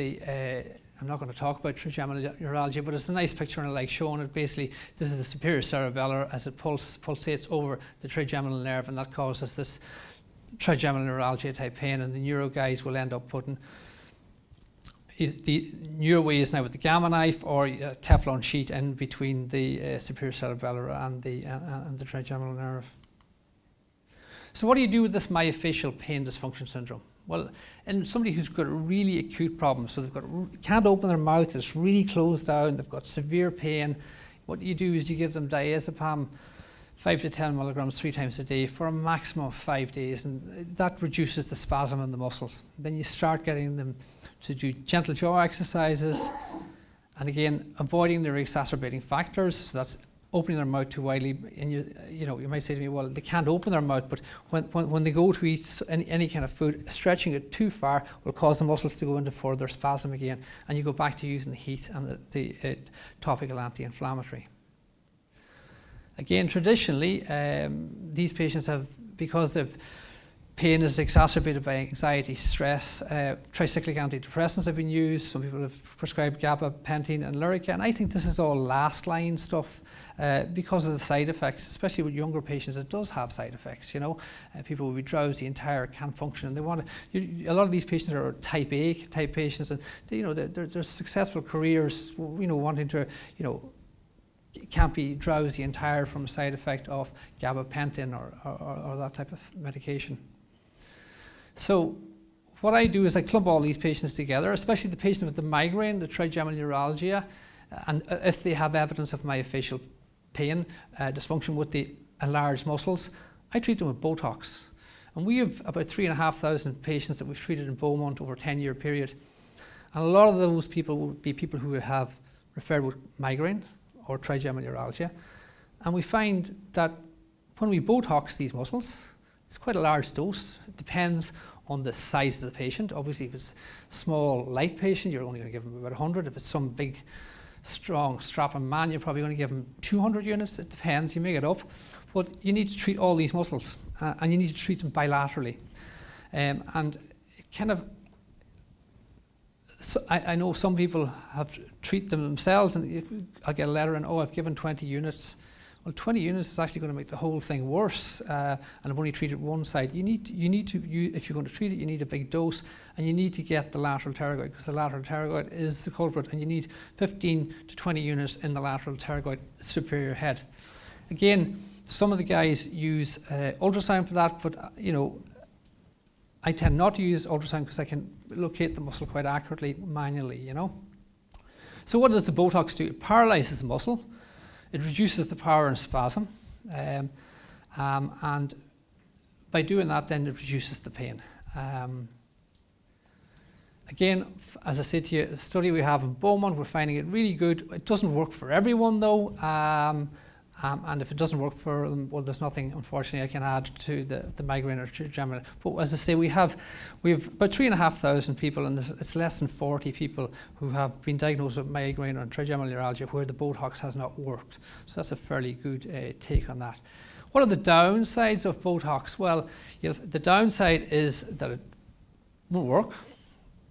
I'm not going to talk about trigeminal neuralgia, but it's a nice picture and I like showing it. Basically, this is the superior cerebellar as it pulsates over the trigeminal nerve, and that causes this trigeminal neuralgia type pain, and the neuro guys will end up putting the neuro way is now with the gamma knife or a Teflon sheet in between the superior cerebellar and the trigeminal nerve. So what do you do with this myofascial pain dysfunction syndrome? Well, in somebody who's got a really acute problem, so they've can't open their mouth, it's really closed down, they've got severe pain, what you do is you give them diazepam 5 to 10 milligrams 3 times a day for a maximum of 5 days, and that reduces the spasm in the muscles. Then you start getting them to do gentle jaw exercises, and again, avoiding their exacerbating factors, so that's opening their mouth too widely. And you know, you might say to me, well, they can't open their mouth, but when they go to eat any kind of food, stretching it too far will cause the muscles to go into further spasm again, and you go back to using the heat and the topical anti-inflammatory. Again, traditionally, these patients have, because of pain is exacerbated by anxiety, stress, tricyclic antidepressants have been used. Some people have prescribed gabapentin and Lyrica, and I think this is all last line stuff because of the side effects, especially with younger patients. It does have side effects, you know. People will be drowsy and tired, can't function, and they want to. A lot of these patients are type A type patients, and they, you know, they're successful careers, you know, wanting to, you know, can't be drowsy and tired from a side effect of gabapentin or that type of medication. So what I do is I clump all these patients together, especially the patient with the migraine, the trigeminal neuralgia, and if they have evidence of myofascial pain, dysfunction with the enlarged muscles, I treat them with Botox. And we have about 3,500 patients that we've treated in Beaumont over a 10-year period. And a lot of those people would be people who have referred with migraine or trigeminal neuralgia. And we find that when we Botox these muscles, it's quite a large dose. It depends on the size of the patient. Obviously, if it's a small, light patient, you're only going to give them about 100. If it's some big, strong, strapping man, you're probably going to give them 200 units. It depends, you make it up. But you need to treat all these muscles, and you need to treat them bilaterally. And it kind of, so I know some people have treated them themselves, and I'll get a letter and, oh, I've given 20 units. Well, 20 units is actually going to make the whole thing worse, and I've only treated one side. You need to, if you're going to treat it, you need a big dose, and you need to get the lateral pterygoid, because the lateral pterygoid is the culprit, and you need 15 to 20 units in the lateral pterygoid superior head. Again, Some of the guys use ultrasound for that, but you know, I tend not to use ultrasound because I can locate the muscle quite accurately manually, you know. So what does the Botox do? It paralyzes the muscle, it reduces the power and spasm, and by doing that then it reduces the pain. Again, as I said to you, the study we have in Beaumont, we're finding it really good. It doesn't work for everyone though, and if it doesn't work for them, well, there's nothing, unfortunately, I can add to the migraine or trigeminal. But as I say, we have about 3,500 people, and it's less than 40 people who have been diagnosed with migraine or trigeminal neuralgia where the Botox has not worked. So that's a fairly good take on that. What are the downsides of Botox? Well, the downside is that it won't work.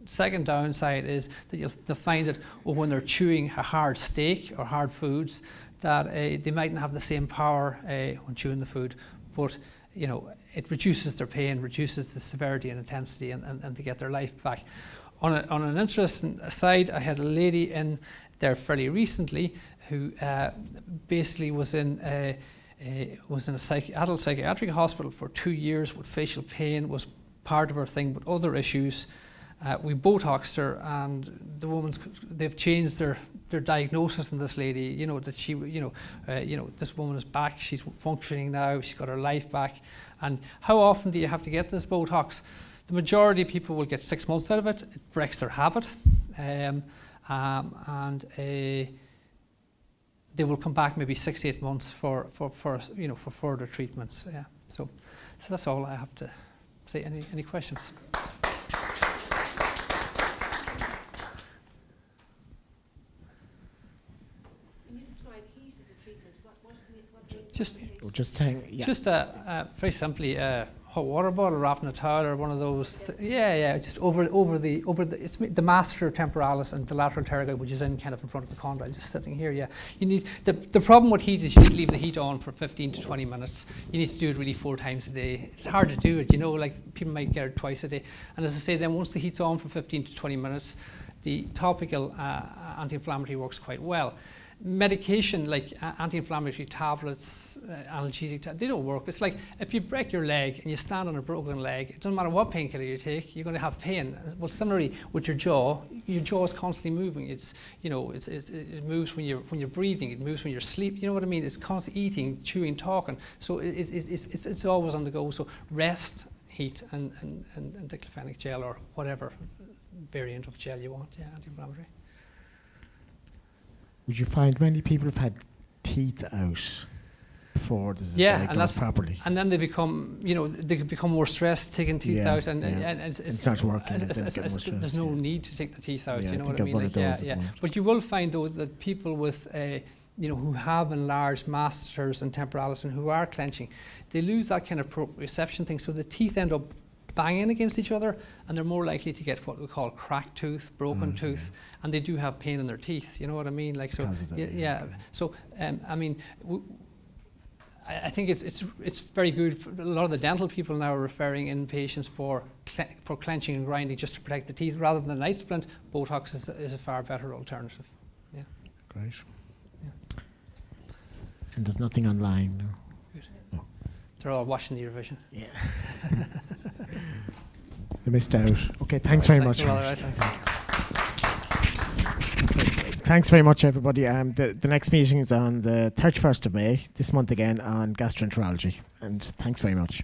Second downside is that they'll find that when they're chewing a hard steak or hard foods, that they mightn't have the same power when chewing the food, but you know, it reduces their pain, reduces the severity and intensity, and they get their life back. On an interesting aside, I had a lady in there fairly recently who basically was in an adult psychiatric hospital for 2 years with facial pain, was part of her thing, but other issues. We Botoxed her, and they've changed their diagnosis in this lady. You know that she, this woman is back. She's functioning now. She's got her life back. And how often do you have to get this Botox? The majority of people will get 6 months out of it. It breaks their habit, and they will come back maybe 6 to 8 months for further treatments. Yeah. So that's all I have to say. Any questions? Just very simply a hot water bottle wrapped in a towel or one of those. Just over it's the masseter temporalis and the lateral pterygoid, which is in kind of in front of the condyle, just sitting here. Yeah, you need the problem with heat is you need to leave the heat on for 15 to 20 minutes. You need to do it really 4 times a day. It's hard to do it, you know. Like people might get it twice a day. And as I say, then once the heat's on for 15 to 20 minutes, the topical anti-inflammatory works quite well. Medication like anti-inflammatory tablets, analgesic, they don't work. It's like if you break your leg and you stand on a broken leg, it doesn't matter what painkiller you take, you're going to have pain. Well, similarly with your jaw is constantly moving. It moves when you're breathing, it moves when you're asleep. You know what I mean? It's constantly eating, chewing, talking. So it's always on the go. So rest, heat, and diclofenac gel or whatever variant of gel you want. Yeah, anti-inflammatory. Would you find many people have had teeth out before this is diagnosed properly? And then they become, they can become more stressed taking teeth out, and it starts working. There's no need to take the teeth out. You know what I mean? But you will find though that people with who have enlarged masters and temporalis and who are clenching, they lose that kind of proprioception thing. So the teeth end up banging against each other, and they're more likely to get what we call cracked tooth, broken tooth, and they do have pain in their teeth. You know what I mean? Like so, So I mean, I think it's very good. A lot of the dental people now are referring in patients for clenching and grinding just to protect the teeth rather than a night splint. Botox is a far better alternative. Yeah. Great. Yeah. And there's nothing online. No. Good. No. They're all watching the Eurovision. Yeah. They missed out. Okay, thanks very much. Thanks very much, everybody. The next meeting is on the 31st of May, this month again, on gastroenterology. And thanks very much.